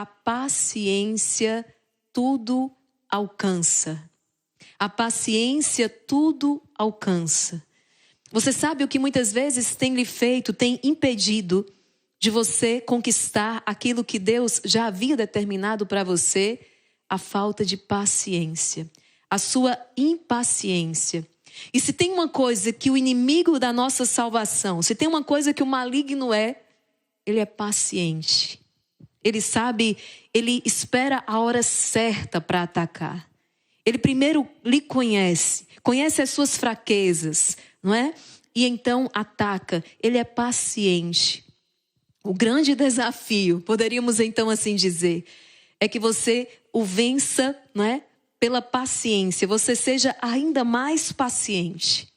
a paciência tudo alcança. A paciência tudo alcança. Você sabe o que muitas vezes tem lhe feito, tem impedido de você conquistar aquilo que Deus já havia determinado para você? A falta de paciência, a sua impaciência. E se tem uma coisa que o inimigo da nossa salvação, se tem uma coisa que o maligno ele é paciente. Ele sabe, ele espera a hora certa para atacar. Ele primeiro lhe conhece as suas fraquezas, não é? E então ataca. Ele é paciente. O grande desafio, poderíamos então assim dizer, é que você o vença, não é? Pela paciência, você seja ainda mais paciente.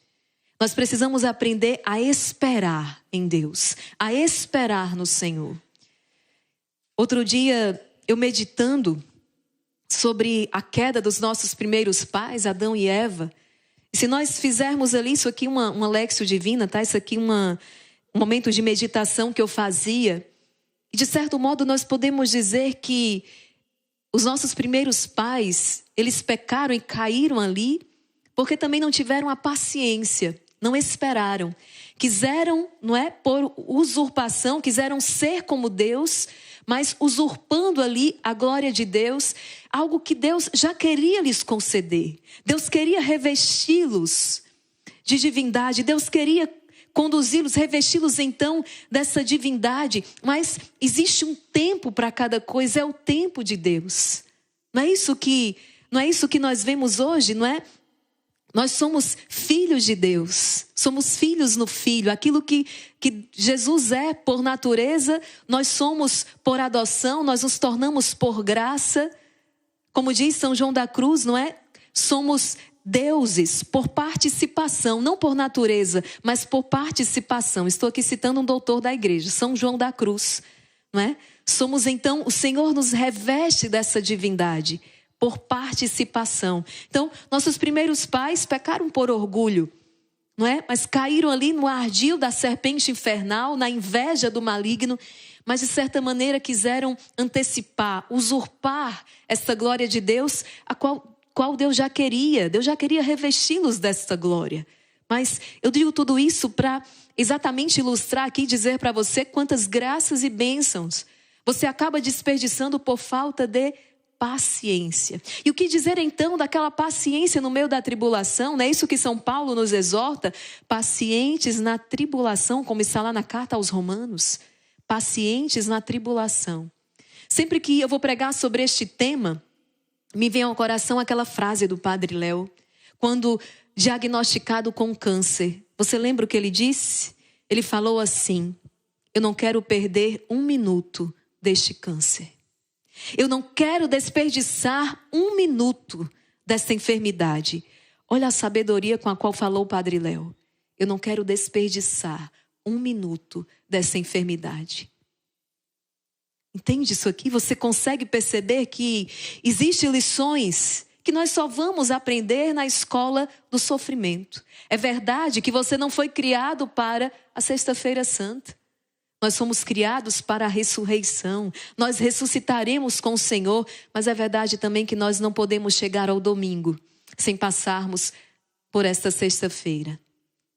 Nós precisamos aprender a esperar em Deus, a esperar no Senhor. Outro dia, eu meditando sobre a queda dos nossos primeiros pais, Adão e Eva. E se nós fizermos ali, isso aqui uma léxio divina, tá? Isso aqui um momento de meditação que eu fazia. E de certo modo nós podemos dizer que os nossos primeiros pais, eles pecaram e caíram ali, porque também não tiveram a paciência, não esperaram. Quiseram, não é, por usurpação, quiseram ser como Deus, mas usurpando ali a glória de Deus, algo que Deus já queria lhes conceder. Deus queria revesti-los de divindade, Deus queria conduzi-los, revesti-los então dessa divindade. Mas existe um tempo para cada coisa, é o tempo de Deus. Não é isso que nós vemos hoje, não é? Nós somos filhos de Deus, somos filhos no Filho. Aquilo que Jesus é por natureza, nós somos por adoção, nós nos tornamos por graça. Como diz São João da Cruz, não é? Somos deuses por participação, não por natureza, mas por participação. Estou aqui citando um doutor da igreja, São João da Cruz, não é? Somos então, o Senhor nos reveste dessa divindade por participação. Então, nossos primeiros pais pecaram por orgulho, não é? Mas caíram ali no ardil da serpente infernal, na inveja do maligno, mas de certa maneira quiseram antecipar, usurpar essa glória de Deus, a qual Deus já queria revesti-los dessa glória. Mas eu digo tudo isso para exatamente ilustrar aqui, dizer para você quantas graças e bênçãos você acaba desperdiçando por falta de paciência. E o que dizer então daquela paciência no meio da tribulação? Não é isso que São Paulo nos exorta? Pacientes na tribulação, como está lá na carta aos Romanos. Pacientes na tribulação. Sempre que eu vou pregar sobre este tema, me vem ao coração aquela frase do Padre Léo, quando diagnosticado com câncer. Você lembra o que ele disse? Ele falou assim: eu não quero perder um minuto deste câncer. Eu não quero desperdiçar um minuto dessa enfermidade. Olha a sabedoria com a qual falou o Padre Léo. Eu não quero desperdiçar um minuto dessa enfermidade. Entende isso aqui? Você consegue perceber que existem lições que nós só vamos aprender na escola do sofrimento. É verdade que você não foi criado para a Sexta-feira Santa. Nós somos criados para a ressurreição. Nós ressuscitaremos com o Senhor, mas é verdade também que nós não podemos chegar ao domingo sem passarmos por esta sexta-feira.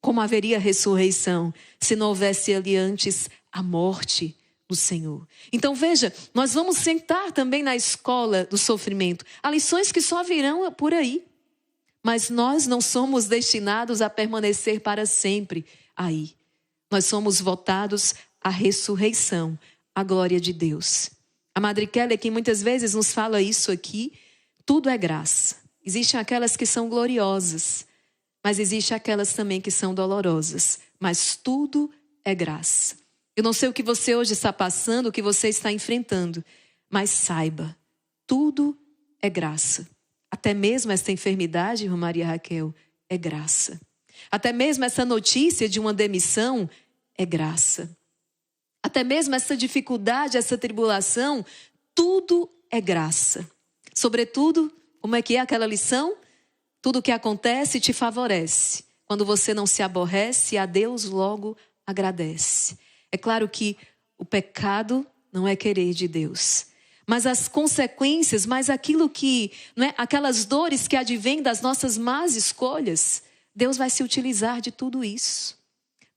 Como haveria ressurreição se não houvesse ali antes a morte do Senhor? Então veja, nós vamos sentar também na escola do sofrimento. Há lições que só virão por aí. Mas nós não somos destinados a permanecer para sempre aí. Nós somos votados à ressurreição, à glória de Deus. A Madre Kelly, que muitas vezes nos fala isso aqui, tudo é graça. Existem aquelas que são gloriosas, mas existem aquelas também que são dolorosas. Mas tudo é graça. Eu não sei o que você hoje está passando, o que você está enfrentando, mas saiba, tudo é graça. Até mesmo esta enfermidade, irmã Maria Raquel, é graça. Até mesmo essa notícia de uma demissão é graça. Até mesmo essa dificuldade, essa tribulação, tudo é graça. Sobretudo, como é que é aquela lição? Tudo o que acontece te favorece. Quando você não se aborrece, a Deus logo agradece. É claro que o pecado não é querer de Deus. mas as consequências, mas aquilo que, não é, aquelas dores que advêm das nossas más escolhas, Deus vai se utilizar de tudo isso.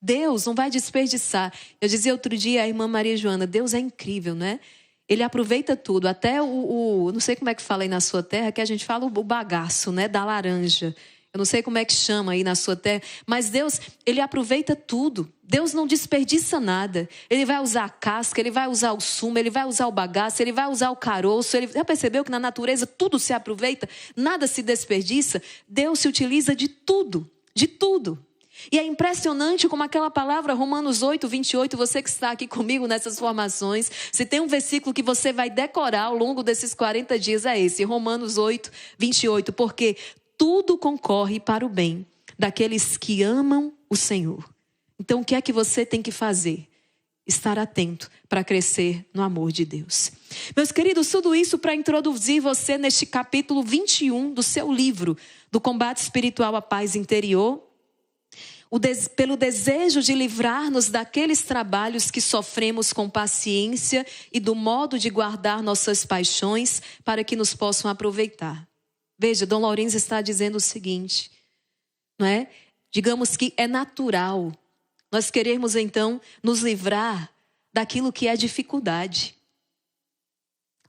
Deus não vai desperdiçar. Eu dizia outro dia à irmã Maria Joana, Deus é incrível, né? Ele aproveita tudo, até não sei como é que fala aí na sua terra, que a gente fala o bagaço, né, da laranja. Eu não sei como é que chama aí na sua terra, mas Deus, Ele aproveita tudo. Deus não desperdiça nada. Ele vai usar a casca, Ele vai usar o sumo, Ele vai usar o bagaço, Ele vai usar o caroço. Ele já percebeu que na natureza tudo se aproveita, nada se desperdiça? Deus se utiliza de tudo, de tudo. E é impressionante como aquela palavra, Romanos 8, 28, você que está aqui comigo nessas formações, se tem um versículo que você vai decorar ao longo desses 40 dias, é esse, Romanos 8, 28, porque tudo concorre para o bem daqueles que amam o Senhor. Então, o que é que você tem que fazer? Estar atento para crescer no amor de Deus. Meus queridos, tudo isso para introduzir você neste capítulo 21 do seu livro, do Combate Espiritual à Paz Interior, pelo desejo de livrar-nos daqueles trabalhos que sofremos com paciência e do modo de guardar nossas paixões para que nos possam aproveitar. Veja, Dom Laurens está dizendo o seguinte, não é? Digamos que é natural nós queremos então nos livrar daquilo que é dificuldade.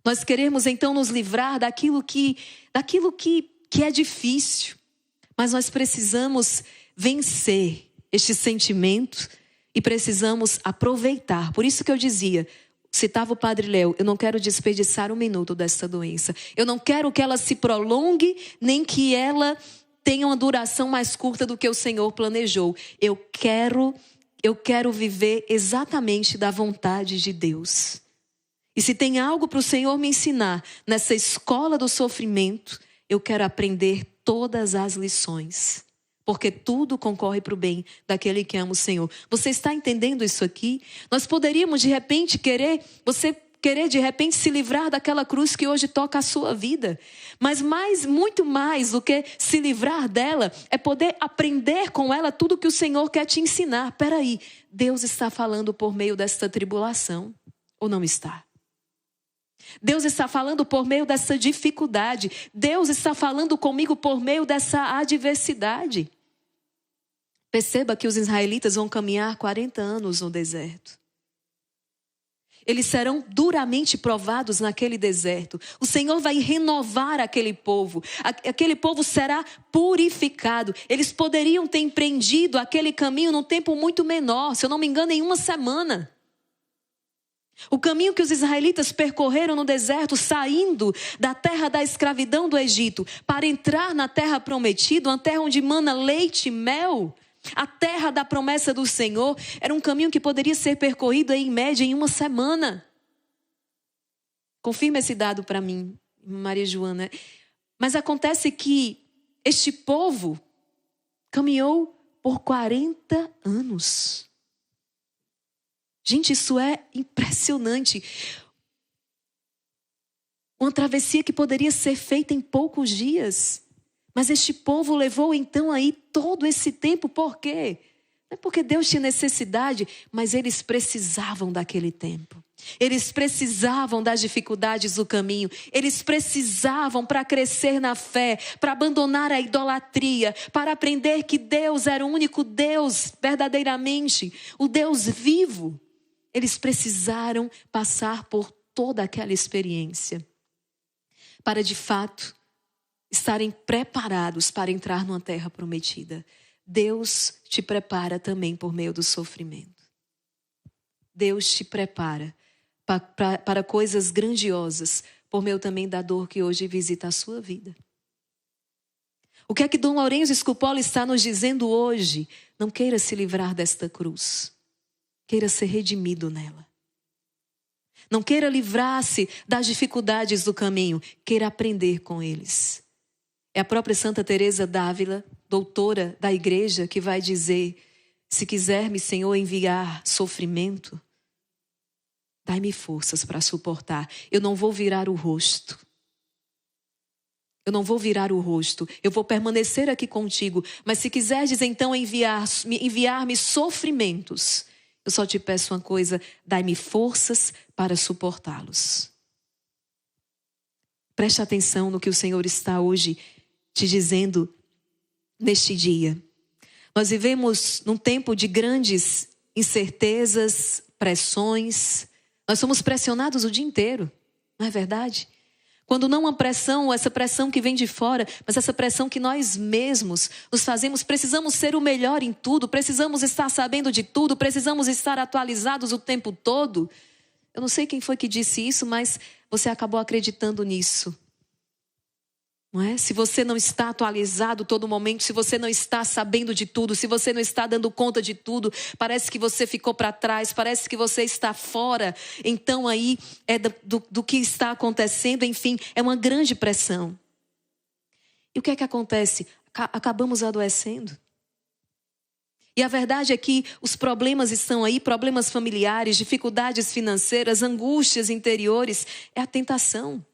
Nós queremos então nos livrar daquilo que é difícil. Mas nós precisamos vencer este sentimento e precisamos aproveitar. Por isso que eu dizia, citava o Padre Léo, eu não quero desperdiçar um minuto dessa doença. Eu não quero que ela se prolongue, nem que ela tenha uma duração mais curta do que o Senhor planejou. Eu quero viver exatamente da vontade de Deus. E se tem algo para o Senhor me ensinar nessa escola do sofrimento, eu quero aprender todas as lições. Porque tudo concorre para o bem daquele que ama o Senhor. Você está entendendo isso aqui? Nós poderíamos de repente você querer de repente se livrar daquela cruz que hoje toca a sua vida. Mas muito mais do que se livrar dela, é poder aprender com ela tudo que o Senhor quer te ensinar. Peraí, Deus está falando por meio desta tribulação ou não está? Deus está falando por meio dessa dificuldade. Deus está falando comigo por meio dessa adversidade. Perceba que os israelitas vão caminhar 40 anos no deserto. Eles serão duramente provados naquele deserto. O Senhor vai renovar aquele povo. Aquele povo será purificado. Eles poderiam ter empreendido aquele caminho num tempo muito menor. Se eu não me engano, em uma semana. O caminho que os israelitas percorreram no deserto, saindo da terra da escravidão do Egito, para entrar na terra prometida, uma terra onde mana leite e mel, a terra da promessa do Senhor, era um caminho que poderia ser percorrido em média em uma semana. Confirma esse dado para mim, Maria Joana. Mas acontece que este povo caminhou por 40 anos. Gente, isso é impressionante. Uma travessia que poderia ser feita em poucos dias. Mas este povo levou então aí todo esse tempo. Por quê? Não é porque Deus tinha necessidade, mas eles precisavam daquele tempo. Eles precisavam das dificuldades do caminho. Eles precisavam para crescer na fé, para abandonar a idolatria, para aprender que Deus era o único Deus verdadeiramente, o Deus vivo. Eles precisaram passar por toda aquela experiência para, de fato, estarem preparados para entrar numa terra prometida. Deus te prepara também por meio do sofrimento. Deus te prepara para coisas grandiosas por meio também da dor que hoje visita a sua vida. O que é que Dom Lourenço Scupoli está nos dizendo hoje? Não queira se livrar desta cruz. Queira ser redimido nela. Não queira livrar-se das dificuldades do caminho. Queira aprender com eles. É a própria Santa Teresa d'Ávila, doutora da igreja, que vai dizer: se quiser-me, Senhor, enviar sofrimento, dai-me forças para suportar. Eu não vou virar o rosto. Eu não vou virar o rosto. Eu vou permanecer aqui contigo. Mas se quiseres então enviar-me sofrimentos, eu só te peço uma coisa: dai-me forças para suportá-los. Preste atenção no que o Senhor está hoje te dizendo neste dia. Nós vivemos num tempo de grandes incertezas, pressões. Nós somos pressionados o dia inteiro, não é verdade? Quando não uma pressão, essa pressão que vem de fora, mas essa pressão que nós mesmos nos fazemos, precisamos ser o melhor em tudo, precisamos estar sabendo de tudo, precisamos estar atualizados o tempo todo. Eu não sei quem foi que disse isso, mas você acabou acreditando nisso. Não é? Se você não está atualizado todo momento, se você não está sabendo de tudo, se você não está dando conta de tudo, parece que você ficou para trás, parece que você está fora. Então aí é do que está acontecendo, enfim, é uma grande pressão. E o que é que acontece? Acabamos adoecendo. E a verdade é que os problemas estão aí, problemas familiares, dificuldades financeiras, angústias interiores, é a tentação.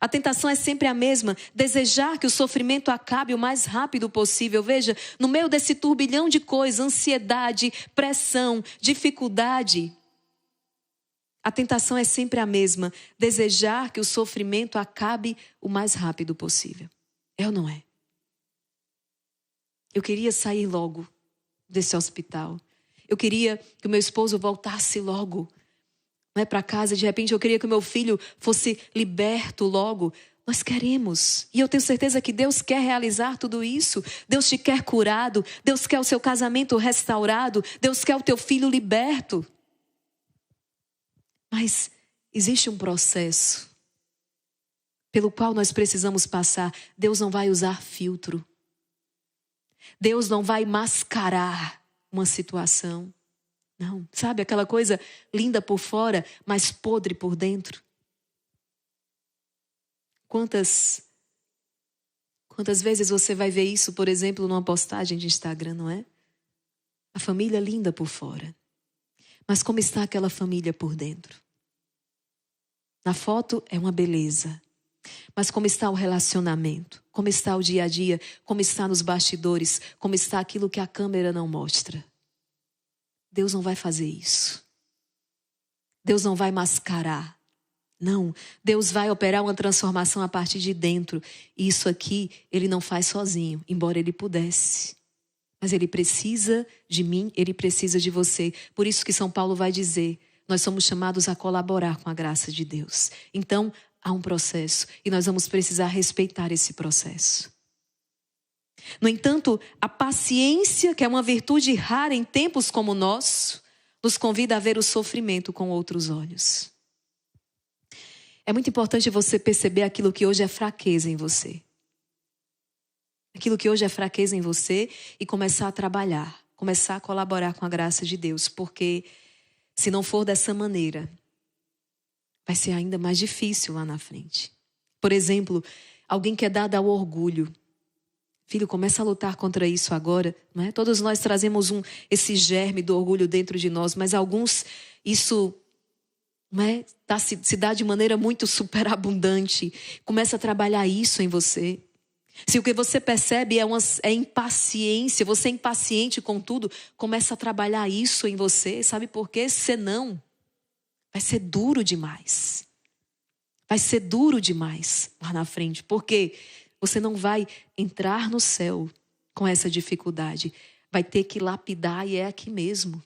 A tentação é sempre a mesma, desejar que o sofrimento acabe o mais rápido possível. Veja, no meio desse turbilhão de coisas, ansiedade, pressão, dificuldade, a tentação é sempre a mesma, desejar que o sofrimento acabe o mais rápido possível. É ou não é? Eu queria sair logo desse hospital. Eu queria que o meu esposo voltasse logo, não é, para casa. De repente eu queria que o meu filho fosse liberto logo. Nós queremos. E eu tenho certeza que Deus quer realizar tudo isso. Deus te quer curado. Deus quer o seu casamento restaurado. Deus quer o teu filho liberto. Mas existe um processo pelo qual nós precisamos passar. Deus não vai usar filtro. Deus não vai mascarar uma situação. Não, sabe aquela coisa linda por fora, mas podre por dentro? Quantas vezes você vai ver isso, por exemplo, numa postagem de Instagram, não é? A família linda por fora, mas como está aquela família por dentro? Na foto é uma beleza, mas como está o relacionamento? Como está o dia a dia? Como está nos bastidores? Como está aquilo que a câmera não mostra? Deus não vai fazer isso. Deus não vai mascarar. Não, Deus vai operar uma transformação a partir de dentro. E isso aqui Ele não faz sozinho, embora Ele pudesse. Mas Ele precisa de mim, Ele precisa de você. Por isso que São Paulo vai dizer, nós somos chamados a colaborar com a graça de Deus. Então, há um processo e nós vamos precisar respeitar esse processo. No entanto, a paciência, que é uma virtude rara em tempos como o nosso, nos convida a ver o sofrimento com outros olhos. É muito importante você perceber aquilo que hoje é fraqueza em você. Aquilo que hoje é fraqueza em você e começar a trabalhar, começar a colaborar com a graça de Deus. Porque se não for dessa maneira, vai ser ainda mais difícil lá na frente. Por exemplo, alguém que é dado ao orgulho. Filho, começa a lutar contra isso agora, não é? Todos nós trazemos esse germe do orgulho dentro de nós, mas alguns, isso, não é? Se dá de maneira muito superabundante. Começa a trabalhar isso em você. Se o que você percebe é impaciência, você é impaciente com tudo, começa a trabalhar isso em você. Sabe por quê? Senão, vai ser duro demais. Vai ser duro demais lá na frente. Por quê? Você não vai entrar no céu com essa dificuldade. Vai ter que lapidar e é aqui mesmo.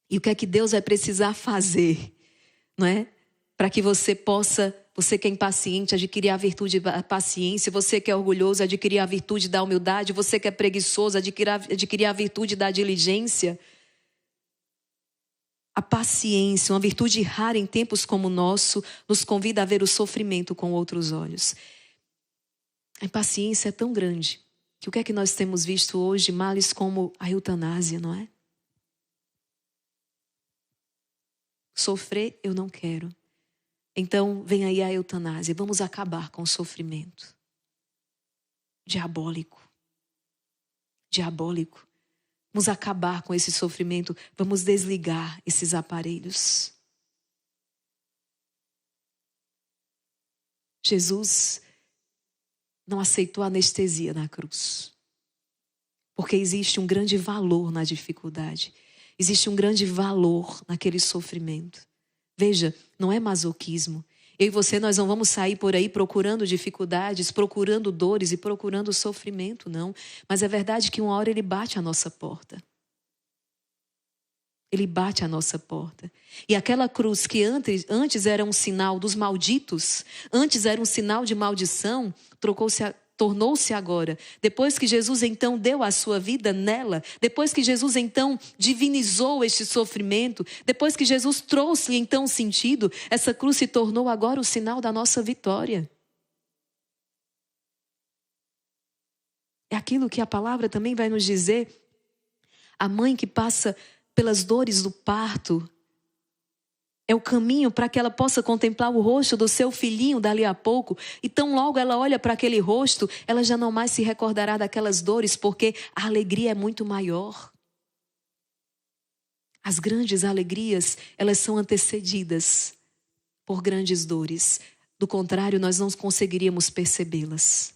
E o que é que Deus vai precisar fazer, não é? Para que você possa, você que é impaciente, adquirir a virtude da paciência. Você que é orgulhoso, adquirir a virtude da humildade. Você que é preguiçoso, adquirir a virtude da diligência. A paciência, uma virtude rara em tempos como o nosso, nos convida a ver o sofrimento com outros olhos. A impaciência é tão grande que o que é que nós temos visto hoje? Males como a eutanásia, não é? Sofrer eu não quero. Então vem aí a eutanásia. Vamos acabar com o sofrimento. Diabólico. Diabólico. Vamos acabar com esse sofrimento. Vamos desligar esses aparelhos. Jesus não aceitou anestesia na cruz. Porque existe um grande valor na dificuldade. Existe um grande valor naquele sofrimento. Veja, não é masoquismo. Eu e você, nós não vamos sair por aí procurando dificuldades, procurando dores e procurando sofrimento, não. Mas é verdade que uma hora ele bate à nossa porta. Ele bate à nossa porta. E aquela cruz que antes era um sinal dos malditos, antes era um sinal de maldição, tornou-se agora. Depois que Jesus então deu a sua vida nela, depois que Jesus então divinizou este sofrimento, depois que Jesus trouxe então sentido, essa cruz se tornou agora o sinal da nossa vitória. É aquilo que a palavra também vai nos dizer. A mãe que passa pelas dores do parto é o caminho para que ela possa contemplar o rosto do seu filhinho dali a pouco. E tão logo ela olha para aquele rosto, ela já não mais se recordará daquelas dores, porque a alegria é muito maior. As grandes alegrias, elas são antecedidas por grandes dores. Do contrário, nós não conseguiríamos percebê-las.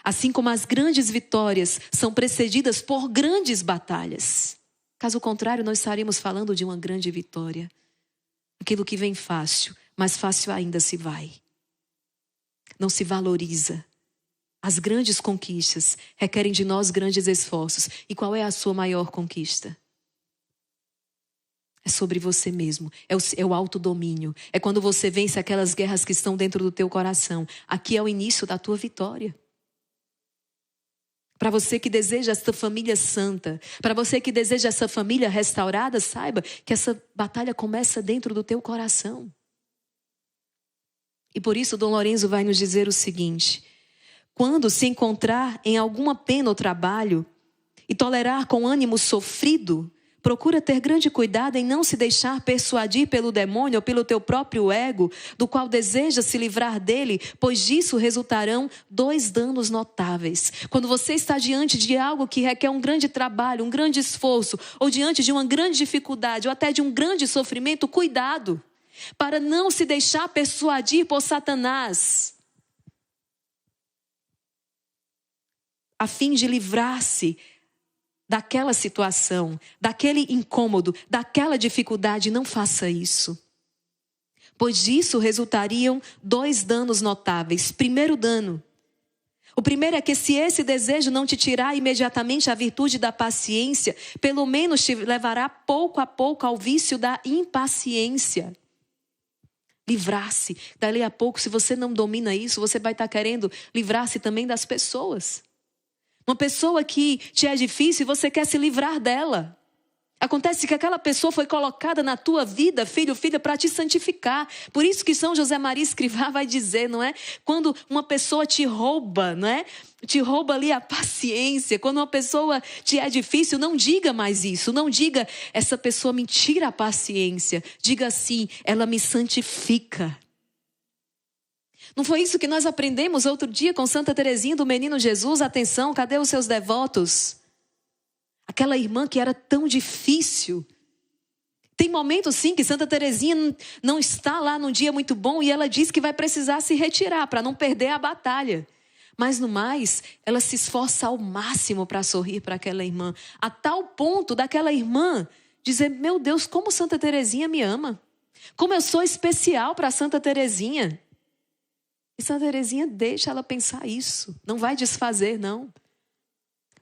Assim como as grandes vitórias são precedidas por grandes batalhas. Caso contrário, nós estaríamos falando de uma grande vitória. Aquilo que vem fácil, mas fácil ainda se vai. Não se valoriza. As grandes conquistas requerem de nós grandes esforços. E qual é a sua maior conquista? É sobre você mesmo. É o autodomínio. É quando você vence aquelas guerras que estão dentro do teu coração. Aqui é o início da tua vitória. Para você que deseja essa família santa, para você que deseja essa família restaurada, saiba que essa batalha começa dentro do teu coração. E por isso Dom Lorenzo vai nos dizer o seguinte: quando se encontrar em alguma pena ou trabalho e tolerar com ânimo sofrido, procura ter grande cuidado em não se deixar persuadir pelo demônio ou pelo teu próprio ego, do qual deseja se livrar dele, pois disso resultarão 2 danos notáveis. Quando você está diante de algo que requer um grande trabalho, um grande esforço, ou diante de uma grande dificuldade, ou até de um grande sofrimento, cuidado, para não se deixar persuadir por Satanás, a fim de livrar-se daquela situação, daquele incômodo, daquela dificuldade. Não faça isso. Pois disso resultariam 2 danos notáveis. Primeiro dano. O primeiro é que se esse desejo não te tirar imediatamente a virtude da paciência, pelo menos te levará pouco a pouco ao vício da impaciência. Livrar-se. Dali a pouco, se você não domina isso, você vai estar querendo livrar-se também das pessoas. Uma pessoa que te é difícil e você quer se livrar dela. Acontece que aquela pessoa foi colocada na tua vida, filho, filha, para te santificar. Por isso que São José Maria Escrivá vai dizer, não é? Quando uma pessoa te rouba, não é? Te rouba ali a paciência. Quando uma pessoa te é difícil, não diga mais isso. Não diga, essa pessoa me tira a paciência. Diga assim, ela me santifica. Não foi isso que nós aprendemos outro dia com Santa Teresinha do Menino Jesus? Atenção, cadê os seus devotos? Aquela irmã que era tão difícil. Tem momentos sim que Santa Teresinha não está lá num dia muito bom e ela diz que vai precisar se retirar para não perder a batalha. Mas no mais, ela se esforça ao máximo para sorrir para aquela irmã. A tal ponto daquela irmã dizer, meu Deus, como Santa Teresinha me ama. Como eu sou especial para Santa Teresinha. E Santa Teresinha deixa ela pensar isso. Não vai desfazer, não.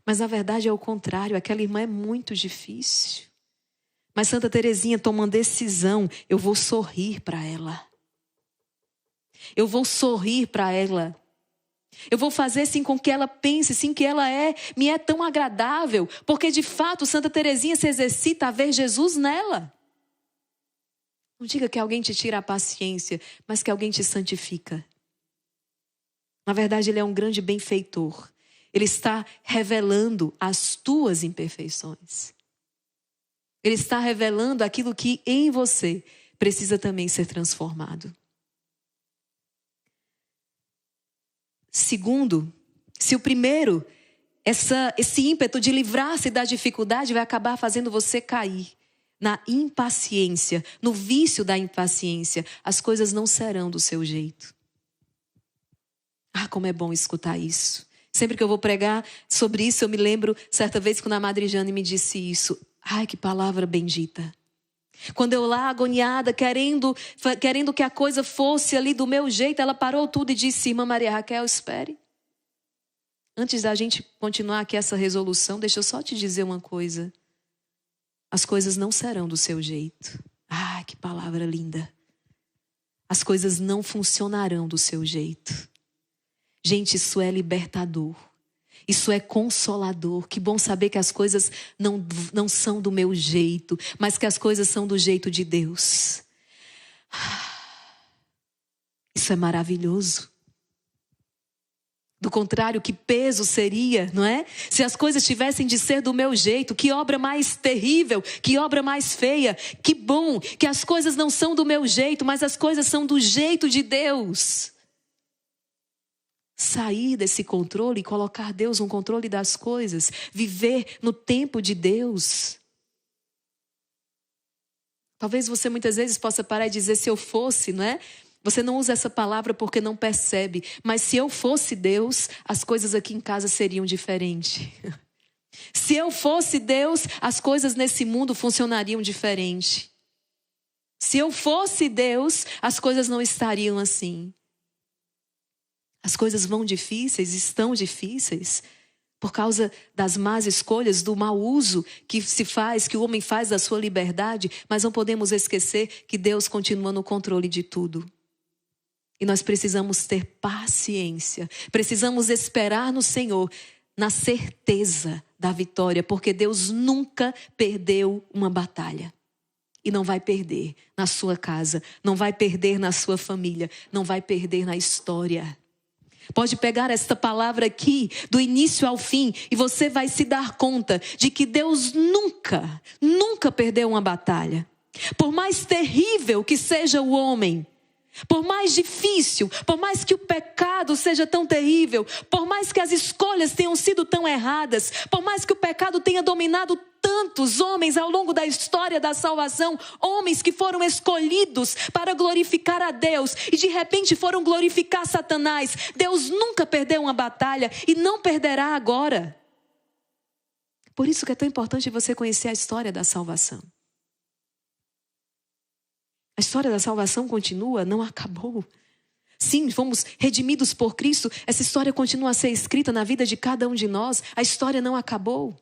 Mas na verdade é o contrário. Aquela irmã é muito difícil. Mas Santa Teresinha toma uma decisão. Eu vou sorrir para ela. Eu vou sorrir para ela. Eu vou fazer assim com que ela pense, sim, que ela me é tão agradável. Porque de fato Santa Teresinha se exercita a ver Jesus nela. Não diga que alguém te tira a paciência, mas que alguém te santifica. Na verdade, ele é um grande benfeitor. Ele está revelando as tuas imperfeições. Ele está revelando aquilo que em você precisa também ser transformado. Segundo, se o primeiro, esse ímpeto de livrar-se da dificuldade vai acabar fazendo você cair na impaciência, no vício da impaciência, as coisas não serão do seu jeito. Ah, como é bom escutar isso. Sempre que eu vou pregar sobre isso, eu me lembro, certa vez, quando a Madre Jane me disse isso. Ai, que palavra bendita. Quando eu lá agoniada, querendo que a coisa fosse ali do meu jeito, ela parou tudo e disse: irmã Maria Raquel, espere. Antes da gente continuar aqui essa resolução, deixa eu só te dizer uma coisa. As coisas não serão do seu jeito. Ah, que palavra linda. As coisas não funcionarão do seu jeito. Gente, isso é libertador. Isso é consolador. Que bom saber que as coisas não são do meu jeito, mas que as coisas são do jeito de Deus. Isso é maravilhoso. Do contrário, que peso seria, não é? Se as coisas tivessem de ser do meu jeito, que obra mais terrível, que obra mais feia. Que bom que as coisas não são do meu jeito, mas as coisas são do jeito de Deus. Sair desse controle e colocar Deus no controle das coisas. Viver no tempo de Deus. Talvez você muitas vezes possa parar e dizer: se eu fosse, não é? Você não usa essa palavra porque não percebe. Mas se eu fosse Deus, as coisas aqui em casa seriam diferentes. Se eu fosse Deus, as coisas nesse mundo funcionariam diferente. Se eu fosse Deus, as coisas não estariam assim. As coisas vão difíceis, estão difíceis, por causa das más escolhas, do mau uso que se faz, que o homem faz da sua liberdade. Mas não podemos esquecer que Deus continua no controle de tudo. E nós precisamos ter paciência. Precisamos esperar no Senhor, na certeza da vitória. Porque Deus nunca perdeu uma batalha. E não vai perder na sua casa. Não vai perder na sua família. Não vai perder na história. Pode pegar esta palavra aqui, do início ao fim, e você vai se dar conta de que Deus nunca perdeu uma batalha. Por mais terrível que seja o homem, por mais difícil, por mais que o pecado seja tão terrível, por mais que as escolhas tenham sido tão erradas, por mais que o pecado tenha dominado tantos homens ao longo da história da salvação, homens que foram escolhidos para glorificar a Deus e de repente foram glorificar Satanás, Deus nunca perdeu uma batalha e não perderá agora. Por isso que é tão importante você conhecer a história da salvação. A história da salvação continua, não acabou. Sim, fomos redimidos por Cristo. Essa história continua a ser escrita na vida de cada um de nós. A história não acabou.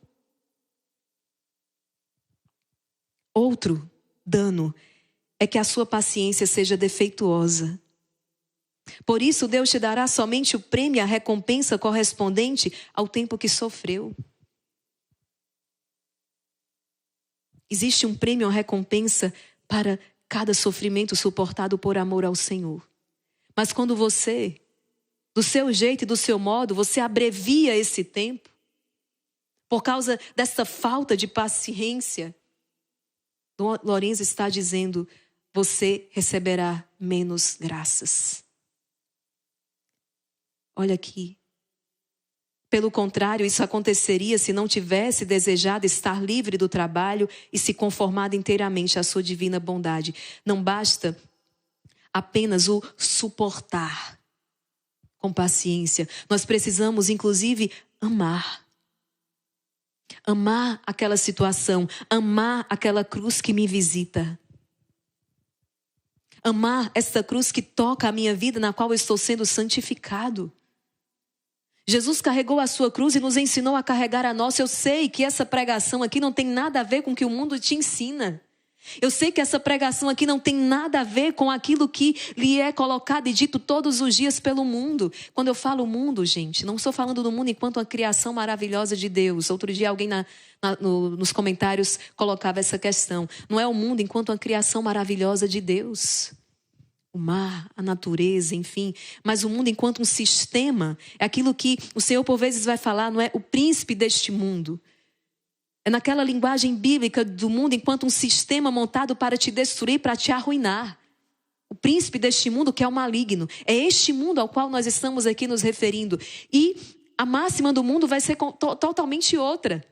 Outro dano é que a sua paciência seja defeituosa. Por isso, Deus te dará somente o prêmio e a recompensa correspondente ao tempo que sofreu. Existe um prêmio ou recompensa para cada sofrimento suportado por amor ao Senhor. Mas quando você, do seu jeito e do seu modo, você abrevia esse tempo, por causa dessa falta de paciência, Lourenço está dizendo: você receberá menos graças. Olha aqui. Pelo contrário, isso aconteceria se não tivesse desejado estar livre do trabalho e se conformado inteiramente à sua divina bondade. Não basta apenas o suportar com paciência. Nós precisamos, inclusive, amar. Amar aquela situação, amar aquela cruz que me visita. Amar esta cruz que toca a minha vida, na qual eu estou sendo santificado. Jesus carregou a sua cruz e nos ensinou a carregar a nossa. Eu sei que essa pregação aqui não tem nada a ver com o que o mundo te ensina. Eu sei que essa pregação aqui não tem nada a ver com aquilo que lhe é colocado e dito todos os dias pelo mundo. Quando eu falo mundo, gente, não estou falando do mundo enquanto uma criação maravilhosa de Deus. Outro dia alguém nos comentários colocava essa questão. Não é o mundo enquanto uma criação maravilhosa de Deus. O mar, a natureza, enfim. Mas o mundo enquanto um sistema é aquilo que o Senhor por vezes vai falar, não é? O príncipe deste mundo. É naquela linguagem bíblica do mundo enquanto um sistema montado para te destruir, para te arruinar. O príncipe deste mundo que é o maligno. É este mundo ao qual nós estamos aqui nos referindo. E a máxima do mundo vai ser totalmente outra.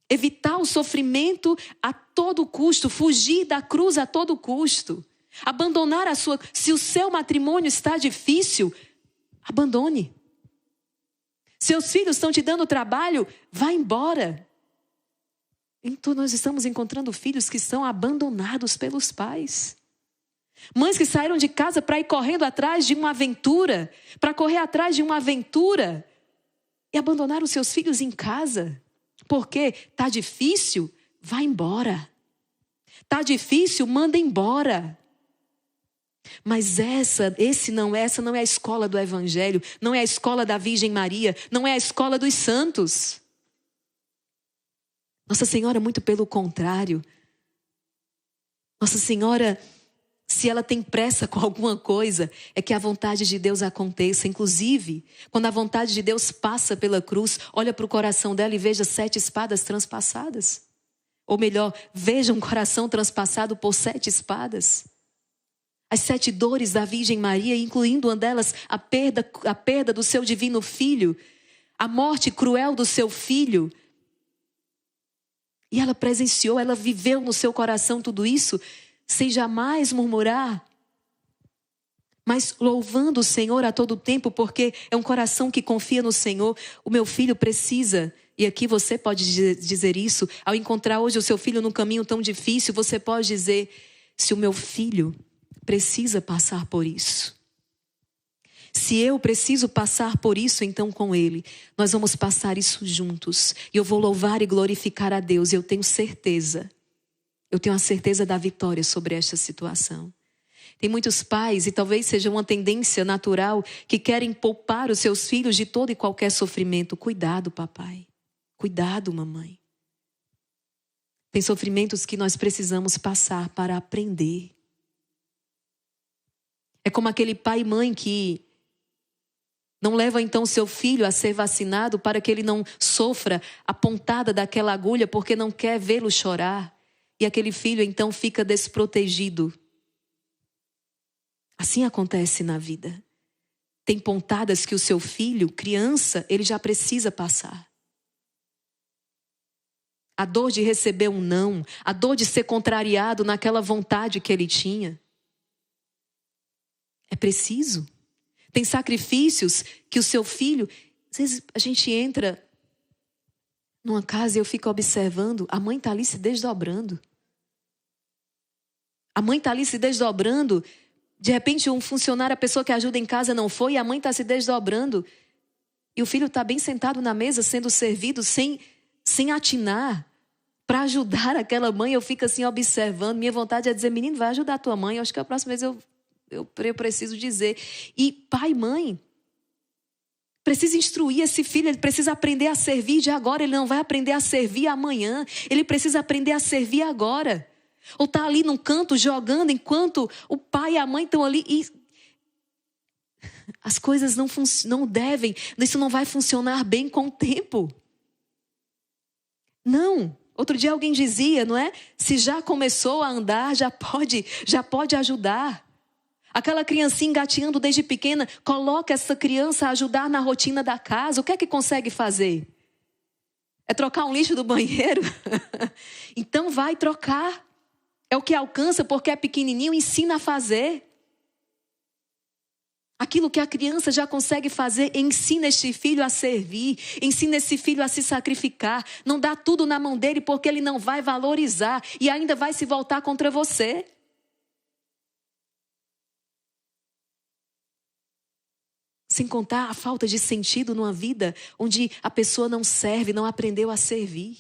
Evitar o sofrimento a todo custo. Fugir da cruz a todo custo. Abandonar a sua... Se o seu matrimônio está difícil, abandone. Seus filhos estão te dando trabalho, vá embora. Então nós estamos encontrando filhos que são abandonados pelos pais. Mães que saíram de casa para ir correndo atrás de uma aventura, para correr atrás de uma aventura e abandonaram seus filhos em casa. Porque tá difícil, vai embora. Tá difícil, manda embora. Mas essa não é a escola do Evangelho, não é a escola da Virgem Maria, não é a escola dos santos. Nossa Senhora, muito pelo contrário. Nossa Senhora, se ela tem pressa com alguma coisa, é que a vontade de Deus aconteça. Inclusive, quando a vontade de Deus passa pela cruz, olha para o coração dela e veja 7 espadas transpassadas. Ou melhor, veja um coração transpassado por 7 espadas. As 7 dores da Virgem Maria, incluindo uma delas a perda do seu divino filho, a morte cruel do seu filho. E ela presenciou, ela viveu no seu coração tudo isso, sem jamais murmurar, mas louvando o Senhor a todo tempo, porque é um coração que confia no Senhor. O meu filho precisa, e aqui você pode dizer isso, ao encontrar hoje o seu filho num caminho tão difícil, você pode dizer, se o meu filho precisa passar por isso, se eu preciso passar por isso, então com ele, nós vamos passar isso juntos. E eu vou louvar e glorificar a Deus. E eu tenho a certeza da vitória sobre esta situação. Tem muitos pais, e talvez seja uma tendência natural, que querem poupar os seus filhos de todo e qualquer sofrimento. Cuidado, papai. Cuidado, mamãe. Tem sofrimentos que nós precisamos passar para aprender. É como aquele pai e mãe que não leva então seu filho a ser vacinado para que ele não sofra a pontada daquela agulha porque não quer vê-lo chorar. E aquele filho então fica desprotegido. Assim acontece na vida. Tem pontadas que o seu filho, criança, ele já precisa passar. A dor de receber um não, a dor de ser contrariado naquela vontade que ele tinha. É preciso. Tem sacrifícios que o seu filho... Às vezes a gente entra numa casa e eu fico observando, a mãe está ali se desdobrando. A mãe está ali se desdobrando. De repente um funcionário, a pessoa que ajuda em casa não foi, e a mãe está se desdobrando. E o filho está bem sentado na mesa, sendo servido, sem atinar. Para ajudar aquela mãe, eu fico assim observando. Minha vontade é dizer, menino, vai ajudar a tua mãe. Eu acho que a próxima vez eu preciso dizer. E pai e mãe, precisa instruir esse filho, ele precisa aprender a servir de agora, ele não vai aprender a servir amanhã, ele precisa aprender a servir agora. Ou está ali num canto jogando, enquanto o pai e a mãe estão ali e as coisas não devem, isso não vai funcionar bem com o tempo. Não. Outro dia alguém dizia, não é? Se já começou a andar, já pode ajudar. Aquela criancinha engateando desde pequena, coloca essa criança a ajudar na rotina da casa. O que é que consegue fazer? É trocar um lixo do banheiro? Então vai trocar. É o que alcança porque é pequenininho, ensina a fazer. Aquilo que a criança já consegue fazer, ensina este filho a servir, ensina esse filho a se sacrificar. Não dá tudo na mão dele porque ele não vai valorizar e ainda vai se voltar contra você. Sem contar a falta de sentido numa vida onde a pessoa não serve, não aprendeu a servir.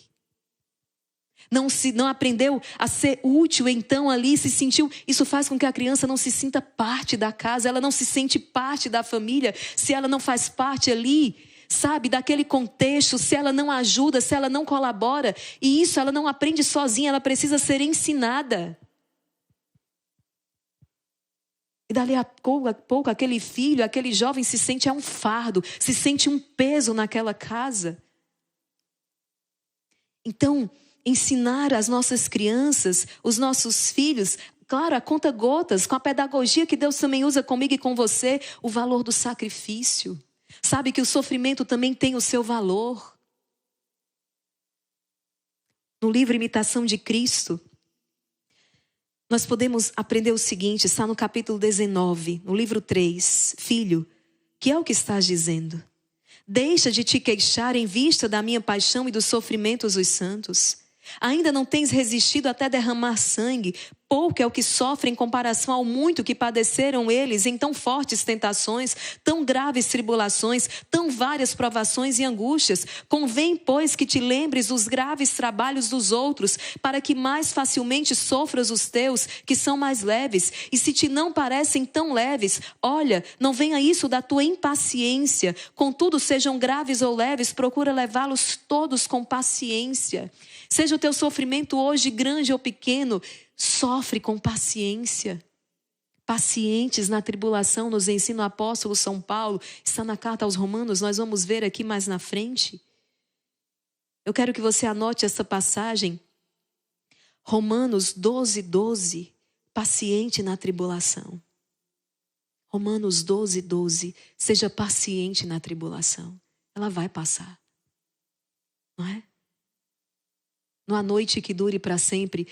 Não aprendeu a ser útil, então ali se sentiu. Isso faz com que a criança não se sinta parte da casa, ela não se sente parte da família, se ela não faz parte ali, sabe, daquele contexto, se ela não ajuda, se ela não colabora. E isso ela não aprende sozinha, ela precisa ser ensinada. E dali a pouco aquele filho, aquele jovem se sente um fardo, se sente um peso naquela casa. Então, ensinar as nossas crianças, os nossos filhos, claro, a conta gotas, com a pedagogia que Deus também usa comigo e com você, o valor do sacrifício. Sabe que o sofrimento também tem o seu valor. No livro Imitação de Cristo, nós podemos aprender o seguinte, está no capítulo 19, no livro 3. Filho, que é o que estás dizendo? Deixa de te queixar em vista da minha paixão e dos sofrimentos dos santos. Ainda não tens resistido até derramar sangue. Pouco é o que sofre em comparação ao muito que padeceram eles em tão fortes tentações, tão graves tribulações, tão várias provações e angústias. Convém, pois, que te lembres dos graves trabalhos dos outros, para que mais facilmente sofras os teus, que são mais leves. E se te não parecem tão leves, olha, não venha isso da tua impaciência. Contudo, sejam graves ou leves, procura levá-los todos com paciência. Seja o teu sofrimento hoje grande ou pequeno, sofre com paciência. Pacientes na tribulação, nos ensina o apóstolo São Paulo. Está na carta aos Romanos, nós vamos ver aqui mais na frente. Eu quero que você anote essa passagem. Romanos 12:12. Paciente na tribulação. Romanos 12:12. Seja paciente na tribulação. Ela vai passar. Não é? Não há noite que dure para sempre.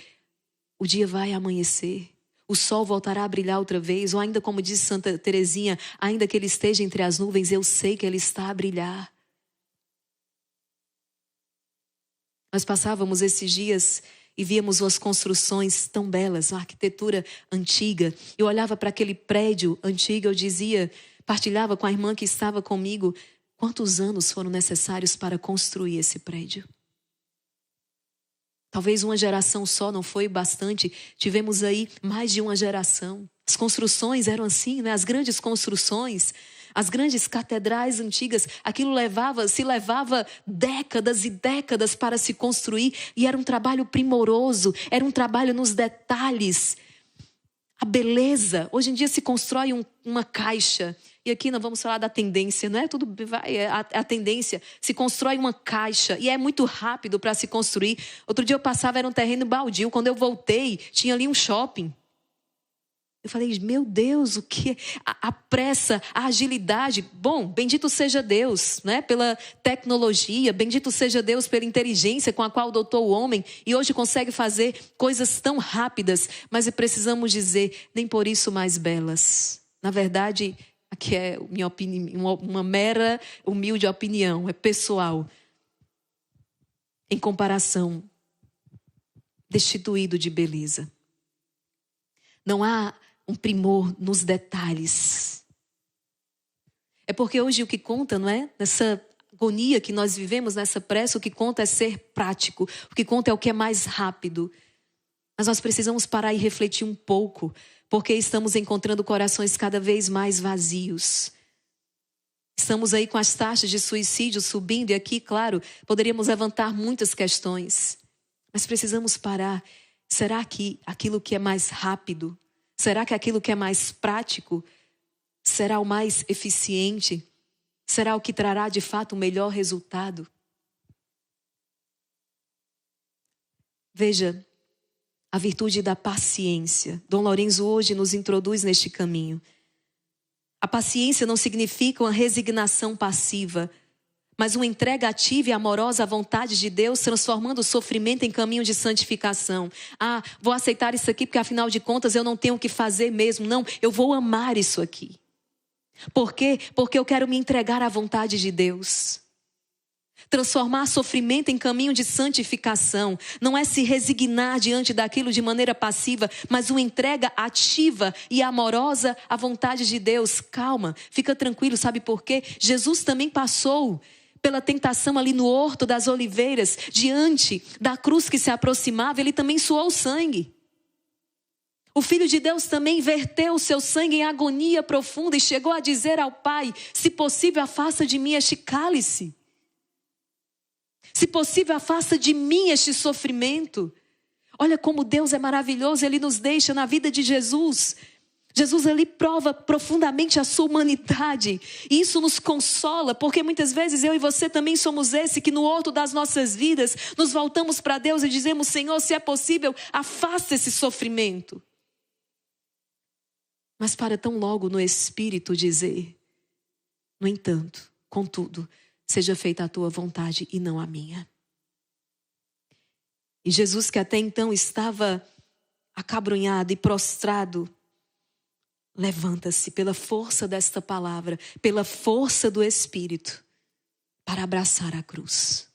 O dia vai amanhecer. O sol voltará a brilhar outra vez. Ou ainda como diz Santa Teresinha, ainda que ele esteja entre as nuvens, eu sei que ele está a brilhar. Nós passávamos esses dias e víamos as construções tão belas, uma arquitetura antiga. Eu olhava para aquele prédio antigo, eu dizia, partilhava com a irmã que estava comigo, quantos anos foram necessários para construir esse prédio? Talvez uma geração só não foi bastante. Tivemos aí mais de uma geração. As construções eram assim, né? As grandes construções, as grandes catedrais antigas, aquilo se levava décadas e décadas para se construir. E era um trabalho primoroso, era um trabalho nos detalhes. A beleza. Hoje em dia se constrói uma caixa. E aqui nós vamos falar da tendência, não é? Tudo vai, a tendência. Se constrói uma caixa e é muito rápido para se construir. Outro dia eu passava, era um terreno baldio. Quando eu voltei, tinha ali um shopping. Eu falei, meu Deus, o que? A pressa, a agilidade. Bom, bendito seja Deus, né? Pela tecnologia, bendito seja Deus pela inteligência com a qual dotou o homem. E hoje consegue fazer coisas tão rápidas. Mas precisamos dizer, nem por isso mais belas. Na verdade, aqui é minha opinião, uma mera, humilde opinião, é pessoal. Em comparação, destituído de beleza. Não há um primor nos detalhes. É porque hoje o que conta, não é? Nessa agonia que nós vivemos, nessa pressa, o que conta é ser prático. O que conta é o que é mais rápido. Mas nós precisamos parar e refletir um pouco, porque estamos encontrando corações cada vez mais vazios. Estamos aí com as taxas de suicídio subindo e aqui, claro, poderíamos levantar muitas questões. Mas precisamos parar. Será que aquilo que é mais rápido, será que aquilo que é mais prático será o mais eficiente? Será o que trará de fato o melhor resultado? Veja, a virtude da paciência. Dom Lourenço hoje nos introduz neste caminho. A paciência não significa uma resignação passiva, mas uma entrega ativa e amorosa à vontade de Deus, transformando o sofrimento em caminho de santificação. Ah, vou aceitar isso aqui porque afinal de contas eu não tenho o que fazer mesmo. Não, eu vou amar isso aqui. Por quê? Porque eu quero me entregar à vontade de Deus. Transformar sofrimento em caminho de santificação. Não é se resignar diante daquilo de maneira passiva, mas uma entrega ativa e amorosa à vontade de Deus. Calma, fica tranquilo, sabe por quê? Jesus também passou pela tentação ali no Horto das Oliveiras, diante da cruz que se aproximava, ele também suou sangue. O Filho de Deus também verteu o seu sangue em agonia profunda e chegou a dizer ao Pai, se possível, afasta de mim este cálice. Se possível, afasta de mim este sofrimento. Olha como Deus é maravilhoso, Ele nos deixa na vida de Jesus. Jesus ali prova profundamente a sua humanidade. E isso nos consola, porque muitas vezes eu e você também somos esse que no horto das nossas vidas nos voltamos para Deus e dizemos, Senhor, se é possível, afasta esse sofrimento. Mas para tão logo no Espírito dizer, no entanto, contudo, seja feita a tua vontade e não a minha. E Jesus, que até então estava acabrunhado e prostrado, levanta-se pela força desta palavra, pela força do Espírito, para abraçar a cruz.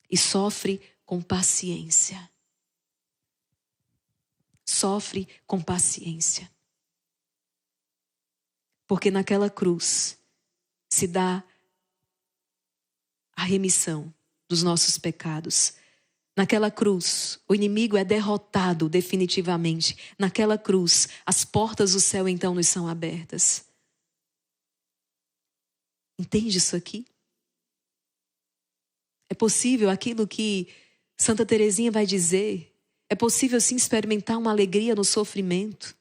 E sofre com paciência. Sofre com paciência. Porque naquela cruz se dá a remissão dos nossos pecados. Naquela cruz, o inimigo é derrotado definitivamente. Naquela cruz, as portas do céu então nos são abertas. Entende isso aqui? É possível aquilo que Santa Teresinha vai dizer. É possível sim experimentar uma alegria no sofrimento.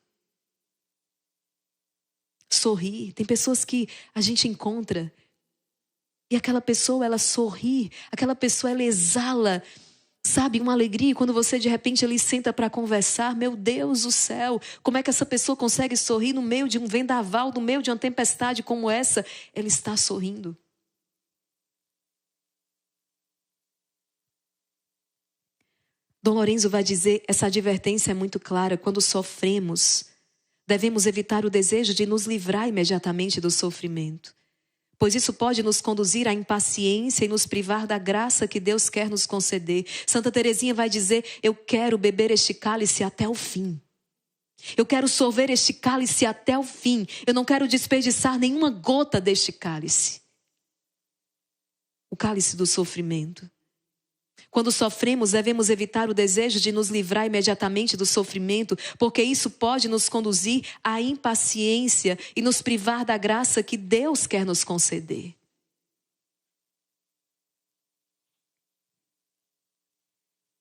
Sorrir. Tem pessoas que a gente encontra e aquela pessoa, ela sorri. Aquela pessoa, ela exala, sabe, uma alegria. E quando você de repente ali senta para conversar, meu Deus do céu, como é que essa pessoa consegue sorrir no meio de um vendaval, no meio de uma tempestade como essa? Ela está sorrindo. Dom Lorenzo vai dizer, essa advertência é muito clara: quando sofremos, devemos evitar o desejo de nos livrar imediatamente do sofrimento, pois isso pode nos conduzir à impaciência e nos privar da graça que Deus quer nos conceder. Santa Teresinha vai dizer: eu quero beber este cálice até o fim. Eu quero sorver este cálice até o fim. Eu não quero desperdiçar nenhuma gota deste cálice. O cálice do sofrimento. Quando sofremos, devemos evitar o desejo de nos livrar imediatamente do sofrimento, porque isso pode nos conduzir à impaciência e nos privar da graça que Deus quer nos conceder.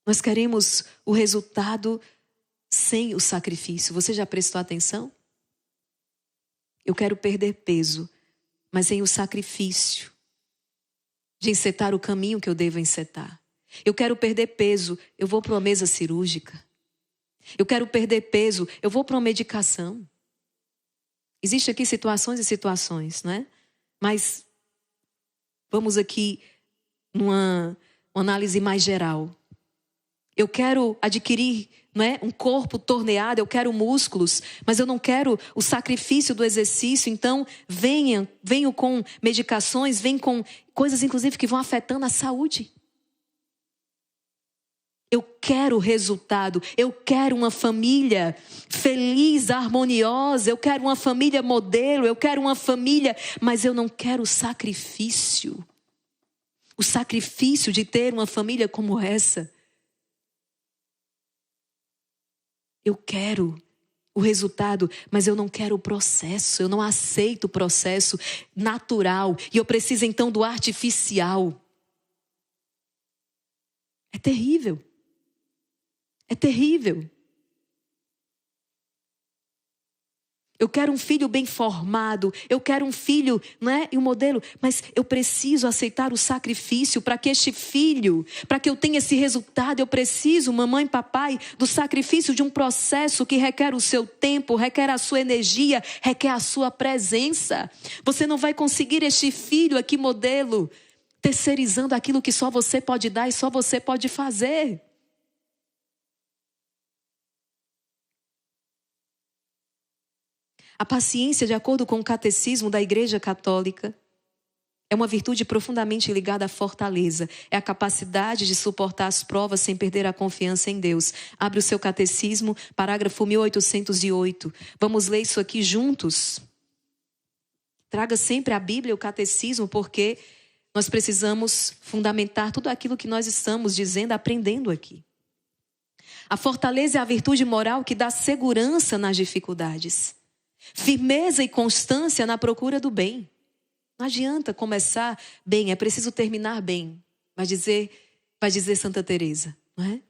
Nós queremos o resultado sem o sacrifício. Você já prestou atenção? Eu quero perder peso, mas sem o sacrifício de encetar o caminho que eu devo encetar. Eu quero perder peso, eu vou para uma mesa cirúrgica. Eu quero perder peso, eu vou para uma medicação. Existem aqui situações e situações, né? Mas vamos aqui numa análise mais geral. Eu quero adquirir, né, um corpo torneado, eu quero músculos, mas eu não quero o sacrifício do exercício. Então venho com medicações, venho com coisas inclusive que vão afetando a saúde. Eu quero resultado, eu quero uma família feliz, harmoniosa, eu quero uma família modelo, eu quero uma família, mas eu não quero o sacrifício. O sacrifício de ter uma família como essa. Eu quero o resultado, mas eu não quero o processo, eu não aceito o processo natural e eu preciso então do artificial. É terrível. É terrível. Eu quero um filho bem formado, eu quero um filho, né, e um modelo, mas eu preciso aceitar o sacrifício para que este filho, para que eu tenha esse resultado, eu preciso, mamãe, papai, do sacrifício de um processo que requer o seu tempo, requer a sua energia, requer a sua presença. Você não vai conseguir este filho aqui, modelo, terceirizando aquilo que só você pode dar e só você pode fazer. A paciência, de acordo com o catecismo da Igreja Católica, é uma virtude profundamente ligada à fortaleza. É a capacidade de suportar as provas sem perder a confiança em Deus. Abre o seu catecismo, parágrafo 1808. Vamos ler isso aqui juntos? Traga sempre a Bíblia e o catecismo, porque nós precisamos fundamentar tudo aquilo que nós estamos dizendo, aprendendo aqui. A fortaleza é a virtude moral que dá segurança nas dificuldades. Firmeza e constância na procura do bem. Não adianta começar bem, é preciso terminar bem. Vai dizer Santa Teresa, não é?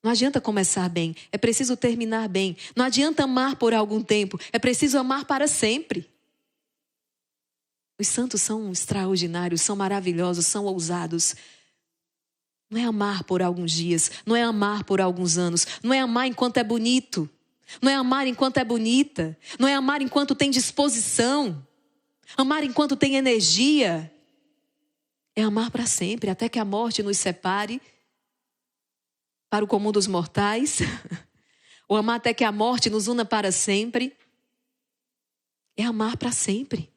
Não adianta começar bem, é preciso terminar bem. Não adianta amar por algum tempo, é preciso amar para sempre. Os santos são extraordinários, são maravilhosos, são ousados. Não é amar por alguns dias, não é amar por alguns anos, não é amar enquanto é bonito. Não é amar enquanto é bonita. Não é amar enquanto tem disposição. Amar enquanto tem energia. É amar para sempre, até que a morte nos separe para o comum dos mortais. Ou amar até que a morte nos una para sempre. É amar para sempre.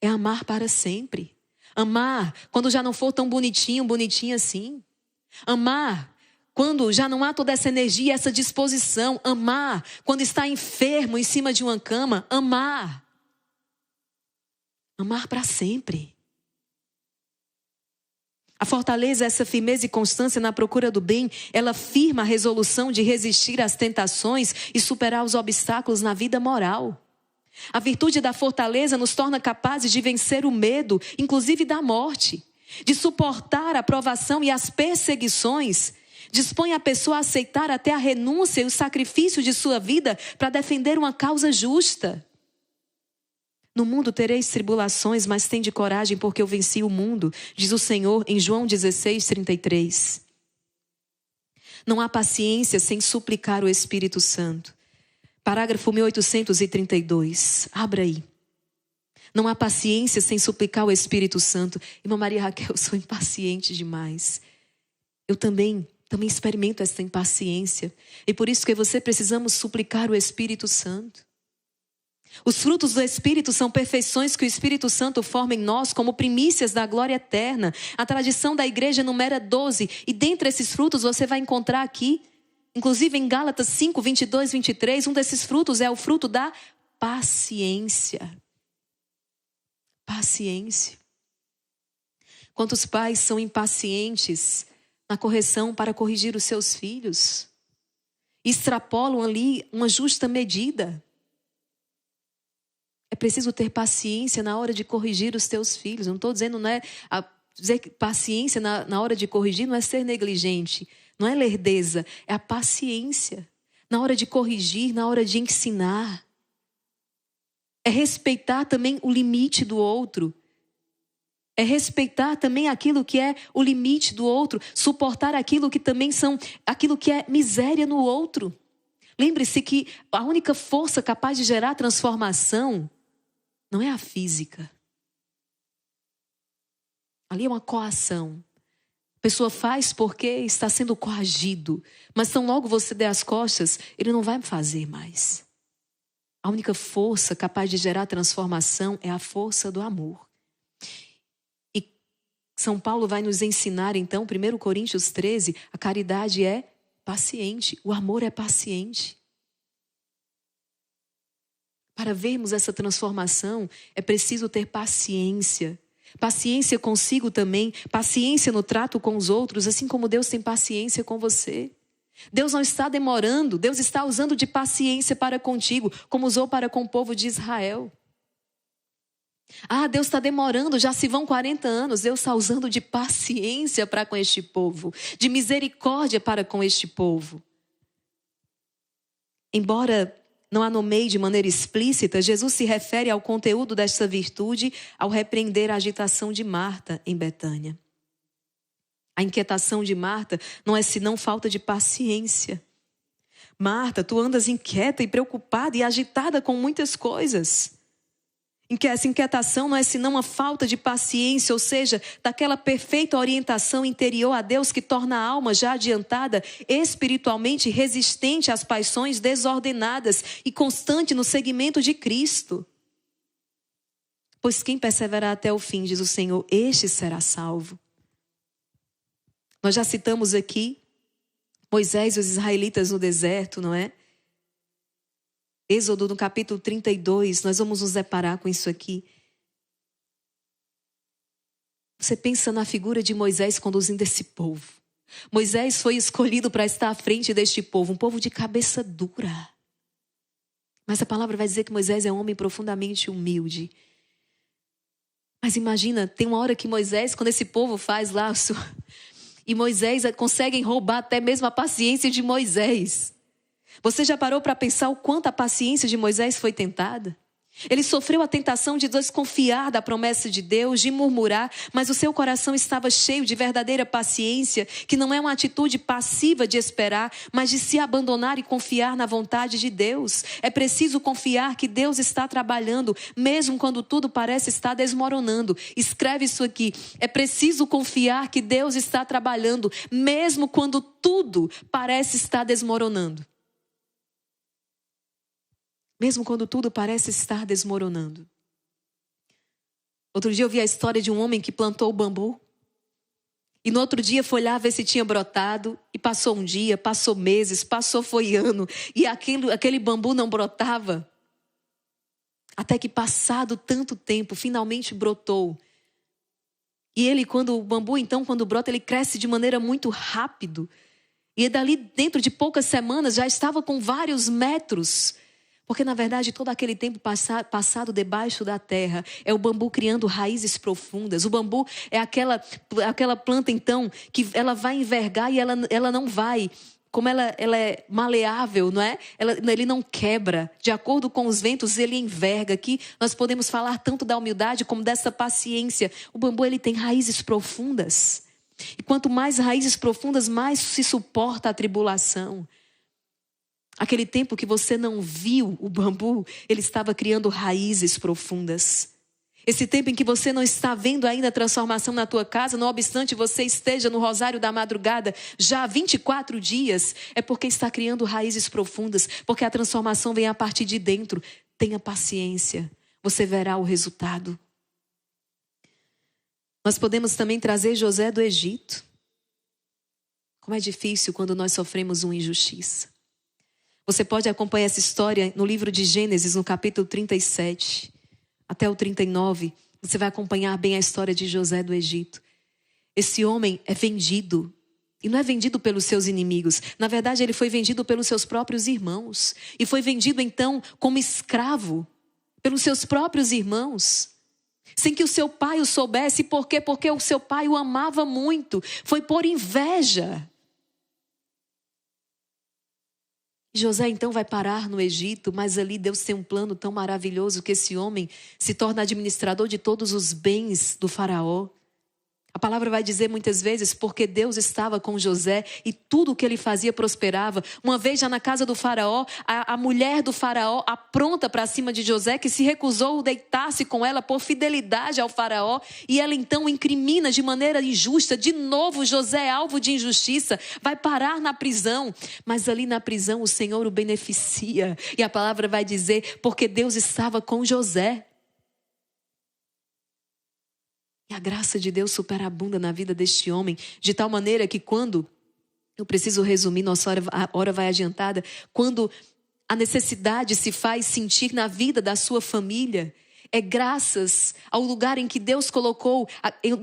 É amar para sempre. Amar quando já não for tão bonitinho, bonitinha assim. Amar quando já não há toda essa energia, essa disposição. Amar quando está enfermo em cima de uma cama. Amar. Amar para sempre. A fortaleza, essa firmeza e constância na procura do bem, ela firma a resolução de resistir às tentações e superar os obstáculos na vida moral. A virtude da fortaleza nos torna capazes de vencer o medo, inclusive da morte, de suportar a provação e as perseguições. Dispõe a pessoa a aceitar até a renúncia e o sacrifício de sua vida para defender uma causa justa. No mundo tereis tribulações, mas tende coragem, porque eu venci o mundo, diz o Senhor em João 16:33. Não há paciência sem suplicar o Espírito Santo. Parágrafo 1832. Abra aí. Não há paciência sem suplicar o Espírito Santo. Irmã Maria Raquel, eu sou impaciente demais. Eu também experimento essa impaciência. E por isso que você precisamos suplicar o Espírito Santo. Os frutos do Espírito são perfeições que o Espírito Santo forma em nós como primícias da glória eterna. A tradição da igreja enumera 12. E dentre esses frutos você vai encontrar aqui, inclusive em Gálatas 5, 22, 23, um desses frutos é o fruto da paciência. Paciência. Quantos pais são impacientes na correção para corrigir os seus filhos? Extrapolam ali uma justa medida. É preciso ter paciência na hora de corrigir os teus filhos. Não estou dizendo, dizer que paciência na hora de corrigir não é ser negligente, não é lerdeza, é a paciência. Na hora de corrigir, na hora de ensinar. É respeitar também o limite do outro. É respeitar também aquilo que é o limite do outro. Suportar aquilo que é miséria no outro. Lembre-se que a única força capaz de gerar transformação não é a física. Ali é uma coação. A pessoa faz porque está sendo coagido. Mas tão logo você der as costas, ele não vai fazer mais. A única força capaz de gerar transformação é a força do amor. E São Paulo vai nos ensinar, então, 1 Coríntios 13, a caridade é paciente, o amor é paciente. Para vermos essa transformação, é preciso ter paciência. Paciência consigo também, paciência no trato com os outros, assim como Deus tem paciência com você. Deus não está demorando, Deus está usando de paciência para contigo, como usou para com o povo de Israel. Deus está demorando, já se vão 40 anos, Deus está usando de paciência para com este povo, de misericórdia para com este povo. Embora não a nomeie de maneira explícita, Jesus se refere ao conteúdo desta virtude ao repreender a agitação de Marta em Betânia. A inquietação de Marta não é senão falta de paciência. Marta, tu andas inquieta e preocupada e agitada com muitas coisas. Essa inquietação não é senão uma falta de paciência, ou seja, daquela perfeita orientação interior a Deus que torna a alma já adiantada, espiritualmente resistente às paixões desordenadas e constante no seguimento de Cristo. Pois quem perseverar até o fim, diz o Senhor, este será salvo. Nós já citamos aqui Moisés e os israelitas no deserto, não é? Êxodo, no capítulo 32, nós vamos nos deparar com isso aqui. Você pensa na figura de Moisés conduzindo esse povo. Moisés foi escolhido para estar à frente deste povo, um povo de cabeça dura. Mas a palavra vai dizer que Moisés é um homem profundamente humilde. Mas imagina, tem uma hora que Moisés, quando esse povo faz lá, e Moisés conseguem roubar até mesmo a paciência de Moisés. Você já parou para pensar o quanto a paciência de Moisés foi tentada? Ele sofreu a tentação de desconfiar da promessa de Deus, de murmurar, mas o seu coração estava cheio de verdadeira paciência, que não é uma atitude passiva de esperar, mas de se abandonar e confiar na vontade de Deus. É preciso confiar que Deus está trabalhando, mesmo quando tudo parece estar desmoronando. Escreve isso aqui. É preciso confiar que Deus está trabalhando, mesmo quando tudo parece estar desmoronando. Mesmo quando tudo parece estar desmoronando. Outro dia eu vi a história de um homem que plantou o bambu. E no outro dia foi lá ver se tinha brotado. E passou um dia, passou meses, foi ano. E aquele bambu não brotava. Até que passado tanto tempo, finalmente brotou. E ele, quando brota, ele cresce de maneira muito rápido. E dali, dentro de poucas semanas, já estava com vários metros. Porque, na verdade, todo aquele tempo passado debaixo da terra é o bambu criando raízes profundas. O bambu é aquela planta, então, que ela vai envergar e ela não vai. Como ela é maleável, não é? Ele não quebra. De acordo com os ventos, ele enverga. Aqui nós podemos falar tanto da humildade como dessa paciência. O bambu, ele tem raízes profundas. E quanto mais raízes profundas, mais se suporta a tribulação. Aquele tempo que você não viu o bambu, ele estava criando raízes profundas. Esse tempo em que você não está vendo ainda a transformação na tua casa, não obstante você esteja no rosário da madrugada já há 24 dias, é porque está criando raízes profundas, porque a transformação vem a partir de dentro. Tenha paciência, você verá o resultado. Nós podemos também trazer José do Egito. Como é difícil quando nós sofremos uma injustiça. Você pode acompanhar essa história no livro de Gênesis, no capítulo 37, até o 39. Você vai acompanhar bem a história de José do Egito. Esse homem é vendido. E não é vendido pelos seus inimigos. Na verdade, ele foi vendido pelos seus próprios irmãos. E foi vendido, então, como escravo pelos seus próprios irmãos. Sem que o seu pai o soubesse. Por quê? Porque o seu pai o amava muito. Foi por inveja. José então vai parar no Egito, mas ali Deus tem um plano tão maravilhoso que esse homem se torna administrador de todos os bens do faraó. A palavra vai dizer muitas vezes, porque Deus estava com José e tudo o que ele fazia prosperava. Uma vez já na casa do faraó, a mulher do faraó apronta para cima de José, que se recusou a deitar-se com ela por fidelidade ao faraó. E ela então incrimina de maneira injusta. De novo José é alvo de injustiça, vai parar na prisão. Mas ali na prisão o Senhor o beneficia. E a palavra vai dizer, porque Deus estava com José. E a graça de Deus superabunda na vida deste homem, de tal maneira que quando, eu preciso resumir, nossa hora vai adiantada, quando a necessidade se faz sentir na vida da sua família, é graças ao lugar em que Deus colocou,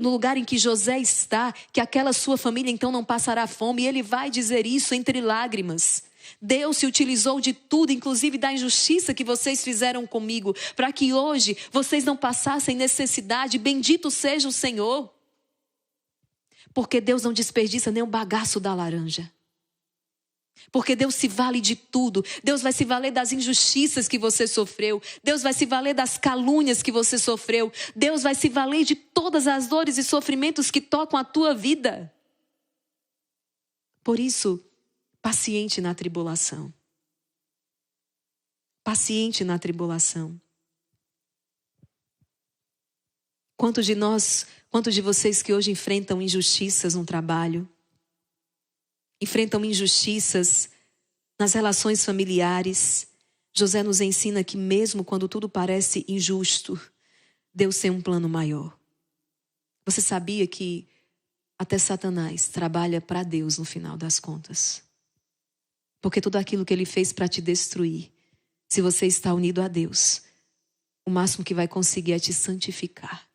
no lugar em que José está, que aquela sua família então não passará fome. E ele vai dizer isso entre lágrimas. Deus se utilizou de tudo, inclusive da injustiça que vocês fizeram comigo, para que hoje vocês não passassem necessidade. Bendito seja o Senhor. Porque Deus não desperdiça nem um bagaço da laranja. Porque Deus se vale de tudo. Deus vai se valer das injustiças que você sofreu. Deus vai se valer das calúnias que você sofreu. Deus vai se valer de todas as dores e sofrimentos que tocam a tua vida. Por isso, paciente na tribulação. Paciente na tribulação. Quantos de vocês que hoje enfrentam injustiças no trabalho, enfrentam injustiças nas relações familiares? José nos ensina que mesmo quando tudo parece injusto, Deus tem um plano maior. Você sabia que até Satanás trabalha para Deus no final das contas? Porque tudo aquilo que ele fez para te destruir, se você está unido a Deus, o máximo que vai conseguir é te santificar.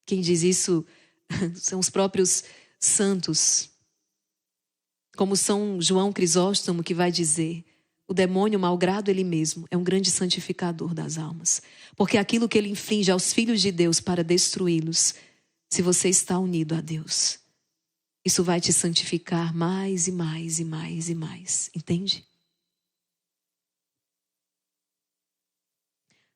Quem diz isso são os próprios santos. Como São João Crisóstomo, que vai dizer: o demônio, malgrado ele mesmo, é um grande santificador das almas. Porque aquilo que ele inflige aos filhos de Deus para destruí-los, se você está unido a Deus, isso vai te santificar mais e mais e mais e mais. Entende?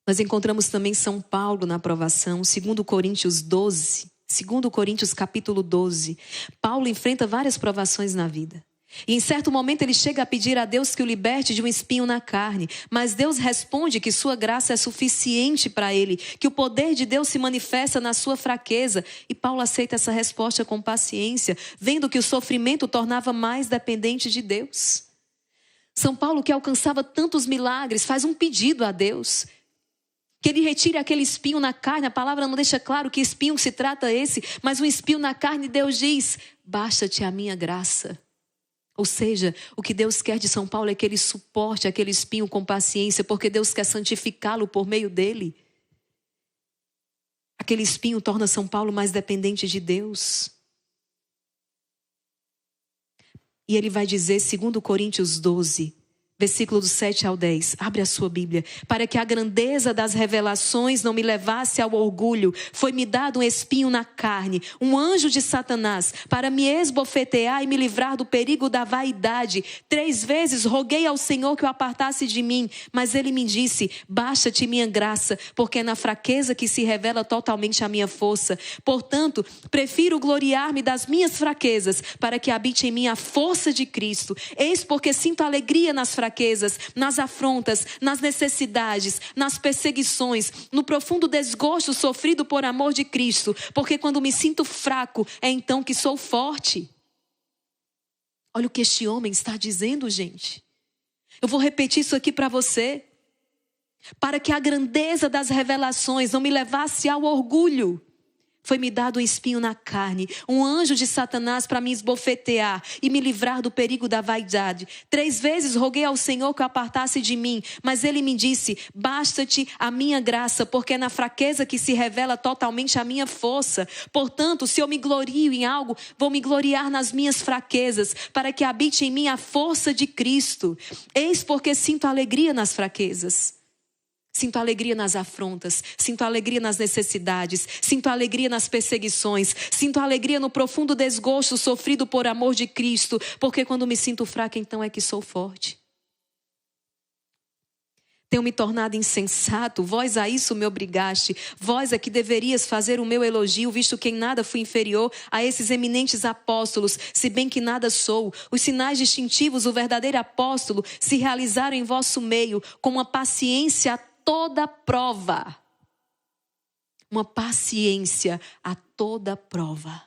Nós encontramos também São Paulo na aprovação, 2 Coríntios 12, 2 Coríntios capítulo 12. Paulo enfrenta várias provações na vida. E em certo momento ele chega a pedir a Deus que o liberte de um espinho na carne. Mas Deus responde que sua graça é suficiente para ele, que o poder de Deus se manifesta na sua fraqueza. E Paulo aceita essa resposta com paciência, vendo que o sofrimento o tornava mais dependente de Deus. São Paulo, que alcançava tantos milagres, faz um pedido a Deus: Que Ele retire aquele espinho na carne. A palavra não deixa claro que espinho se trata esse, mas um espinho na carne, Deus diz: basta-te a minha graça. Ou seja, o que Deus quer de São Paulo é que ele suporte aquele espinho com paciência, porque Deus quer santificá-lo por meio dele. Aquele espinho torna São Paulo mais dependente de Deus. E ele vai dizer, 2 Coríntios 12, versículo do 7 ao 10. Abre a sua Bíblia. Para que a grandeza das revelações não me levasse ao orgulho, foi-me dado um espinho na carne, um anjo de Satanás, para me esbofetear e me livrar do perigo da vaidade. 3 vezes roguei ao Senhor que o apartasse de mim, mas ele me disse: basta-te minha graça, porque é na fraqueza que se revela totalmente a minha força. Portanto, prefiro gloriar-me das minhas fraquezas, para que habite em mim a força de Cristo. Eis porque sinto alegria nas fraquezas, nas afrontas, nas necessidades, nas perseguições, no profundo desgosto sofrido por amor de Cristo, porque quando me sinto fraco, é então que sou forte. Olha o que este homem está dizendo, gente. Eu vou repetir isso aqui para você. Para que a grandeza das revelações não me levasse ao orgulho, foi-me dado um espinho na carne, um anjo de Satanás para me esbofetear e me livrar do perigo da vaidade. 3 vezes roguei ao Senhor que o apartasse de mim, mas ele me disse: basta-te a minha graça, porque é na fraqueza que se revela totalmente a minha força. Portanto, se eu me glorio em algo, vou me gloriar nas minhas fraquezas, para que habite em mim a força de Cristo. Eis porque sinto alegria nas fraquezas. Sinto alegria nas afrontas, sinto alegria nas necessidades, sinto alegria nas perseguições, sinto alegria no profundo desgosto sofrido por amor de Cristo, porque quando me sinto fraca, então é que sou forte. Tenho me tornado insensato, vós a isso me obrigaste, vós é que deverias fazer o meu elogio, visto que em nada fui inferior a esses eminentes apóstolos, se bem que nada sou. Os sinais distintivos do verdadeiro apóstolo se realizaram em vosso meio, com uma paciência toda prova. Uma paciência a toda prova.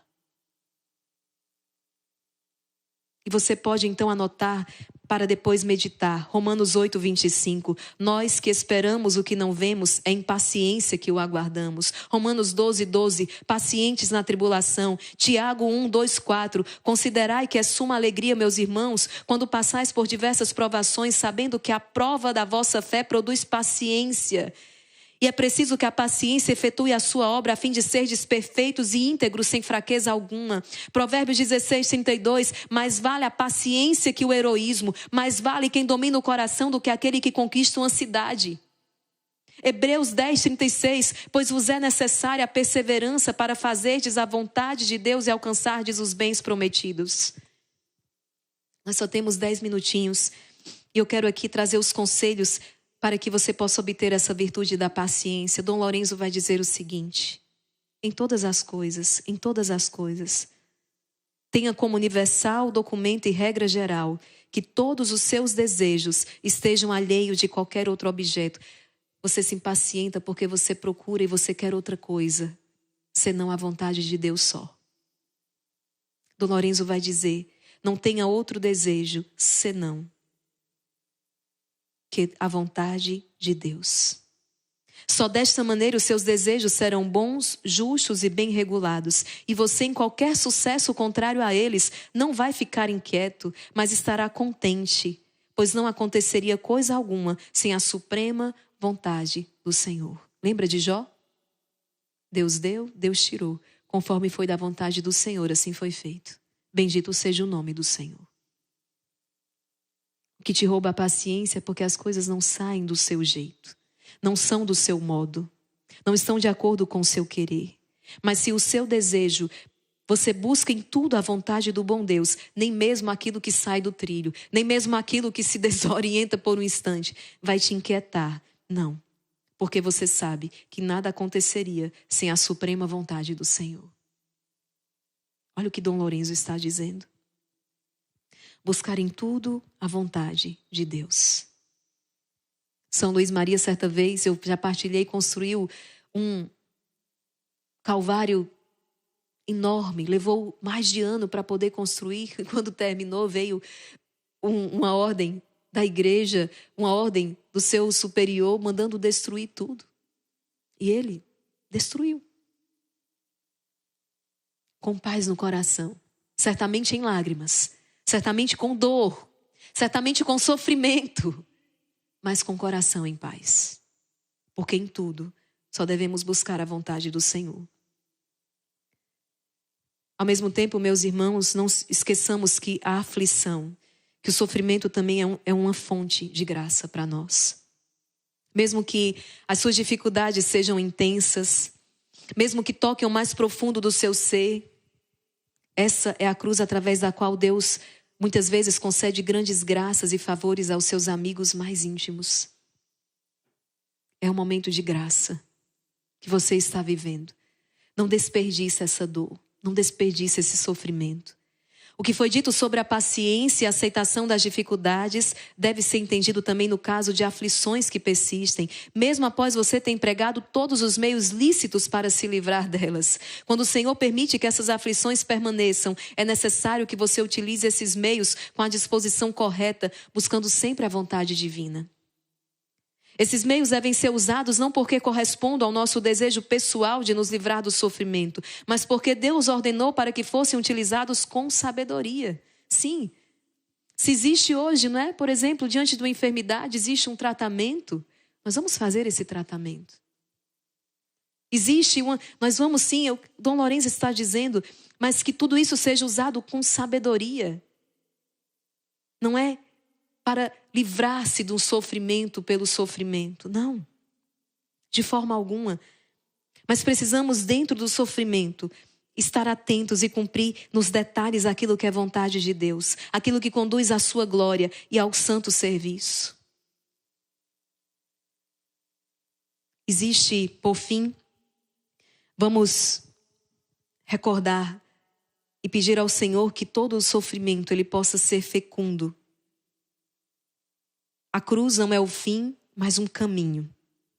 E você pode então anotar para depois meditar. Romanos 8, 25. Nós que esperamos o que não vemos, é em paciência que o aguardamos. Romanos 12, 12. Pacientes na tribulação. Tiago 1, 2, 4. Considerai que é suma alegria, meus irmãos, quando passais por diversas provações, sabendo que a prova da vossa fé produz paciência. E é preciso que a paciência efetue a sua obra a fim de serdes perfeitos e íntegros sem fraqueza alguma. Provérbios 16, 32. Mais vale a paciência que o heroísmo. Mais vale quem domina o coração do que aquele que conquista uma cidade. Hebreus 10, 36. Pois vos é necessária a perseverança para fazerdes a vontade de Deus e alcançardes os bens prometidos. Nós só temos 10 minutinhos. E eu quero aqui trazer os conselhos para que você possa obter essa virtude da paciência. Dom Lourenço vai dizer o seguinte: em todas as coisas, tenha como universal documento e regra geral que todos os seus desejos estejam alheios de qualquer outro objeto. Você se impacienta porque você procura e você quer outra coisa, senão a vontade de Deus só. Dom Lourenço vai dizer: não tenha outro desejo senão que a vontade de Deus. Só desta maneira os seus desejos serão bons, justos e bem regulados. E você, em qualquer sucesso contrário a eles, não vai ficar inquieto, mas estará contente, pois não aconteceria coisa alguma sem a suprema vontade do Senhor. Lembra de Jó? Deus deu, Deus tirou. Conforme foi da vontade do Senhor, assim foi feito. Bendito seja o nome do Senhor. O que te rouba a paciência é porque as coisas não saem do seu jeito, não são do seu modo, não estão de acordo com o seu querer. Mas se o seu desejo, você busca em tudo a vontade do bom Deus, nem mesmo aquilo que sai do trilho, nem mesmo aquilo que se desorienta por um instante, vai te inquietar. Não, porque você sabe que nada aconteceria sem a suprema vontade do Senhor. Olha o que Dom Lourenço está dizendo. Buscar em tudo a vontade de Deus. São Luís Maria, certa vez, eu já partilhei, construiu um calvário enorme. Levou mais de ano para poder construir. Quando terminou, veio uma ordem da igreja, uma ordem do seu superior, mandando destruir tudo. E ele destruiu. Com paz no coração, certamente em lágrimas, certamente com dor, certamente com sofrimento, mas com o coração em paz. Porque em tudo só devemos buscar a vontade do Senhor. Ao mesmo tempo, meus irmãos, não esqueçamos que a aflição, que o sofrimento também é uma fonte de graça para nós. Mesmo que as suas dificuldades sejam intensas, mesmo que toquem o mais profundo do seu ser, essa é a cruz através da qual Deus muitas vezes concede grandes graças e favores aos seus amigos mais íntimos. É um momento de graça que você está vivendo. Não desperdice essa dor, não desperdice esse sofrimento. O que foi dito sobre a paciência e a aceitação das dificuldades deve ser entendido também no caso de aflições que persistem, mesmo após você ter empregado todos os meios lícitos para se livrar delas. Quando o Senhor permite que essas aflições permaneçam, é necessário que você utilize esses meios com a disposição correta, buscando sempre a vontade divina. Esses meios devem ser usados não porque correspondam ao nosso desejo pessoal de nos livrar do sofrimento, mas porque Deus ordenou para que fossem utilizados com sabedoria. Sim, se existe hoje, não é? Por exemplo, diante de uma enfermidade, existe um tratamento, nós vamos fazer esse tratamento. Nós vamos sim, Dom Lourenço está dizendo, mas que tudo isso seja usado com sabedoria. Não é para livrar-se de um sofrimento pelo sofrimento. Não, de forma alguma. Mas precisamos, dentro do sofrimento, estar atentos e cumprir nos detalhes aquilo que é vontade de Deus, aquilo que conduz à sua glória e ao santo serviço. Existe, por fim, vamos recordar e pedir ao Senhor que todo o sofrimento ele possa ser fecundo. A cruz não é o fim, mas um caminho.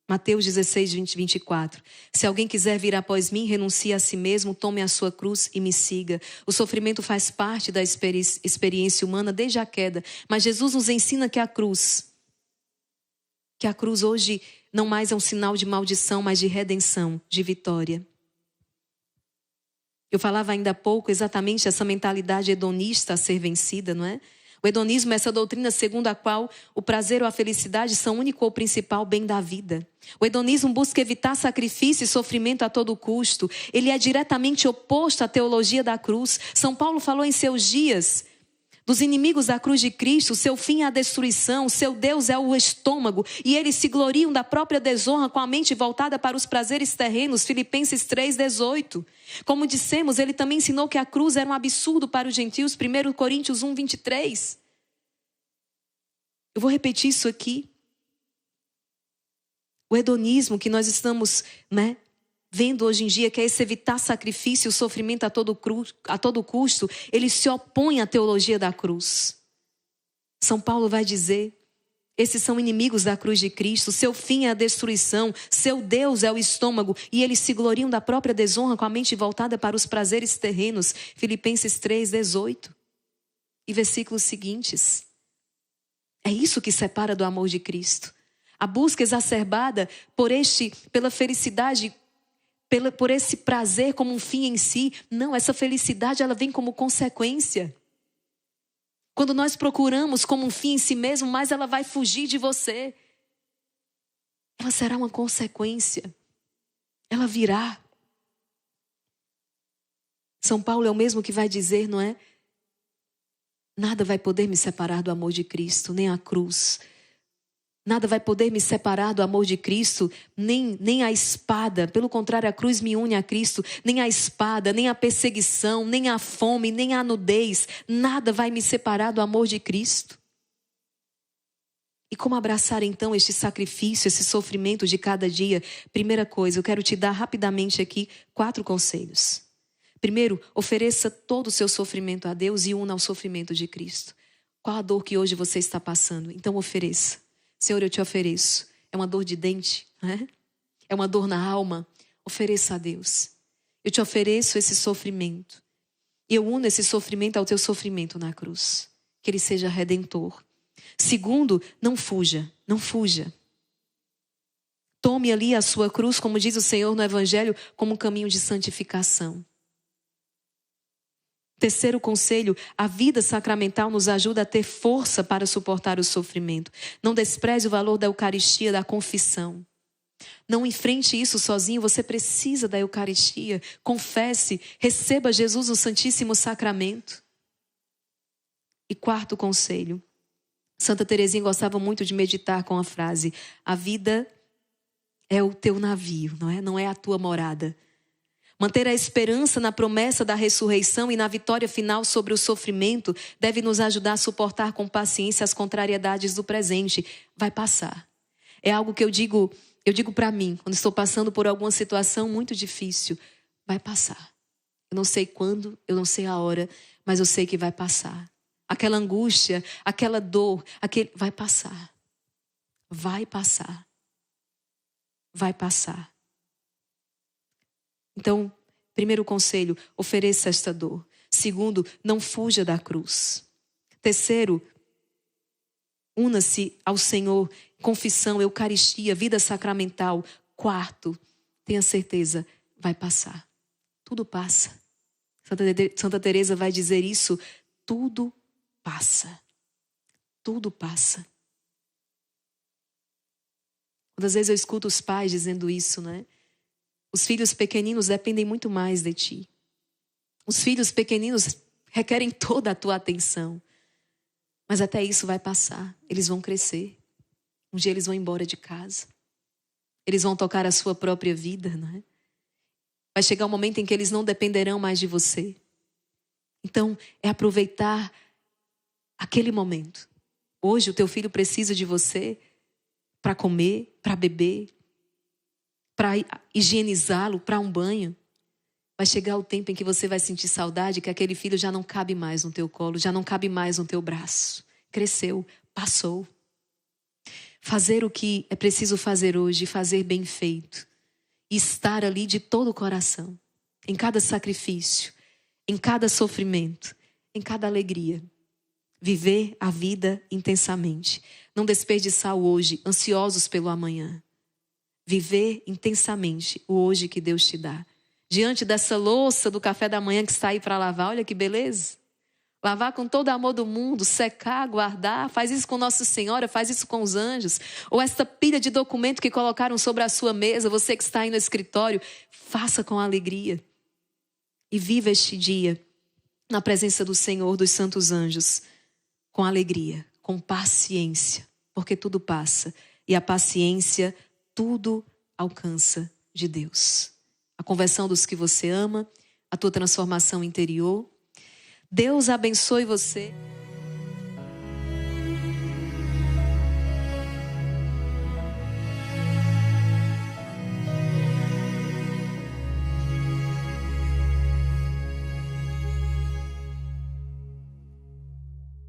Mateus 16, 24. Se alguém quiser vir após mim, renuncie a si mesmo, tome a sua cruz e me siga. O sofrimento faz parte da experiência humana desde a queda. Mas Jesus nos ensina que a cruz hoje não mais é um sinal de maldição, mas de redenção, de vitória. Eu falava ainda há pouco exatamente essa mentalidade hedonista a ser vencida, não é? O hedonismo é essa doutrina segundo a qual o prazer ou a felicidade são o único ou principal bem da vida. O hedonismo busca evitar sacrifício e sofrimento a todo custo. Ele é diretamente oposto à teologia da cruz. São Paulo falou em seus dias dos inimigos da cruz de Cristo, seu fim é a destruição, seu Deus é o estômago, e eles se gloriam da própria desonra com a mente voltada para os prazeres terrenos, Filipenses 3:18. Como dissemos, ele também ensinou que a cruz era um absurdo para os gentios, 1 Coríntios 1:23. Eu vou repetir isso aqui. O hedonismo que nós estamos, vendo hoje em dia, que é esse evitar sacrifício e sofrimento a todo custo, ele se opõe à teologia da cruz. São Paulo vai dizer, esses são inimigos da cruz de Cristo, seu fim é a destruição, seu Deus é o estômago, e eles se gloriam da própria desonra com a mente voltada para os prazeres terrenos, Filipenses 3:18. E versículos seguintes. É isso que separa do amor de Cristo. A busca exacerbada pela felicidade, por esse prazer como um fim em si. Não, essa felicidade ela vem como consequência. Quando nós procuramos como um fim em si mesmo, mais ela vai fugir de você. Ela será uma consequência. Ela virá. São Paulo é o mesmo que vai dizer, não é? Nada vai poder me separar do amor de Cristo, nem a cruz. Nada vai poder me separar do amor de Cristo, nem a espada. Pelo contrário, a cruz me une a Cristo. Nem a espada, nem a perseguição, nem a fome, nem a nudez. Nada vai me separar do amor de Cristo. E como abraçar então este sacrifício, esse sofrimento de cada dia? Primeira coisa, eu quero te dar rapidamente aqui 4 conselhos. Primeiro, ofereça todo o seu sofrimento a Deus e una ao sofrimento de Cristo. Qual a dor que hoje você está passando? Então ofereça. Senhor, eu te ofereço. É uma dor de dente, né? É uma dor na alma. Ofereça a Deus. Eu te ofereço esse sofrimento. E eu uno esse sofrimento ao teu sofrimento na cruz. Que ele seja redentor. Segundo, não fuja. Não fuja. Tome ali a sua cruz, como diz o Senhor no Evangelho, como um caminho de santificação. Terceiro conselho, a vida sacramental nos ajuda a ter força para suportar o sofrimento. Não despreze o valor da Eucaristia, da confissão. Não enfrente isso sozinho, você precisa da Eucaristia. Confesse, receba Jesus no Santíssimo Sacramento. E quarto conselho, Santa Teresinha gostava muito de meditar com a frase: a vida é o teu navio, não é? Não é a tua morada. Manter a esperança na promessa da ressurreição e na vitória final sobre o sofrimento deve nos ajudar a suportar com paciência as contrariedades do presente. Vai passar. É algo que eu digo para mim, quando estou passando por alguma situação muito difícil. Vai passar. Eu não sei quando, eu não sei a hora, mas eu sei que vai passar. Aquela angústia, aquela dor, vai passar. Vai passar. Vai passar. Então, primeiro conselho, ofereça esta dor. Segundo, não fuja da cruz. Terceiro, una-se ao Senhor, confissão, Eucaristia, vida sacramental. Quarto, tenha certeza, vai passar. Tudo passa. Santa Teresa vai dizer isso, tudo passa. Tudo passa. Quantas vezes eu escuto os pais dizendo isso, né? Os filhos pequeninos dependem muito mais de ti. Os filhos pequeninos requerem toda a tua atenção. Mas até isso vai passar. Eles vão crescer. Um dia eles vão embora de casa. Eles vão tocar a sua própria vida, não é? Vai chegar um momento em que eles não dependerão mais de você. Então, é aproveitar aquele momento. Hoje o teu filho precisa de você para comer, para beber, para higienizá-lo, para um banho. Vai chegar o tempo em que você vai sentir saudade, que aquele filho já não cabe mais no teu colo, já não cabe mais no teu braço. Cresceu, passou. Fazer o que é preciso fazer hoje, fazer bem feito. E estar ali de todo o coração. Em cada sacrifício, em cada sofrimento, em cada alegria. Viver a vida intensamente. Não desperdiçar o hoje, ansiosos pelo amanhã. Viver intensamente o hoje que Deus te dá. Diante dessa louça do café da manhã que está aí para lavar, olha que beleza. Lavar com todo o amor do mundo, secar, guardar. Faz isso com Nossa Senhora, faz isso com os anjos. Ou esta pilha de documento que colocaram sobre a sua mesa, você que está aí no escritório, faça com alegria. E viva este dia na presença do Senhor, dos santos anjos, com alegria, com paciência, porque tudo passa. E a paciência tudo alcança de Deus. A conversão dos que você ama, a tua transformação interior. Deus abençoe você.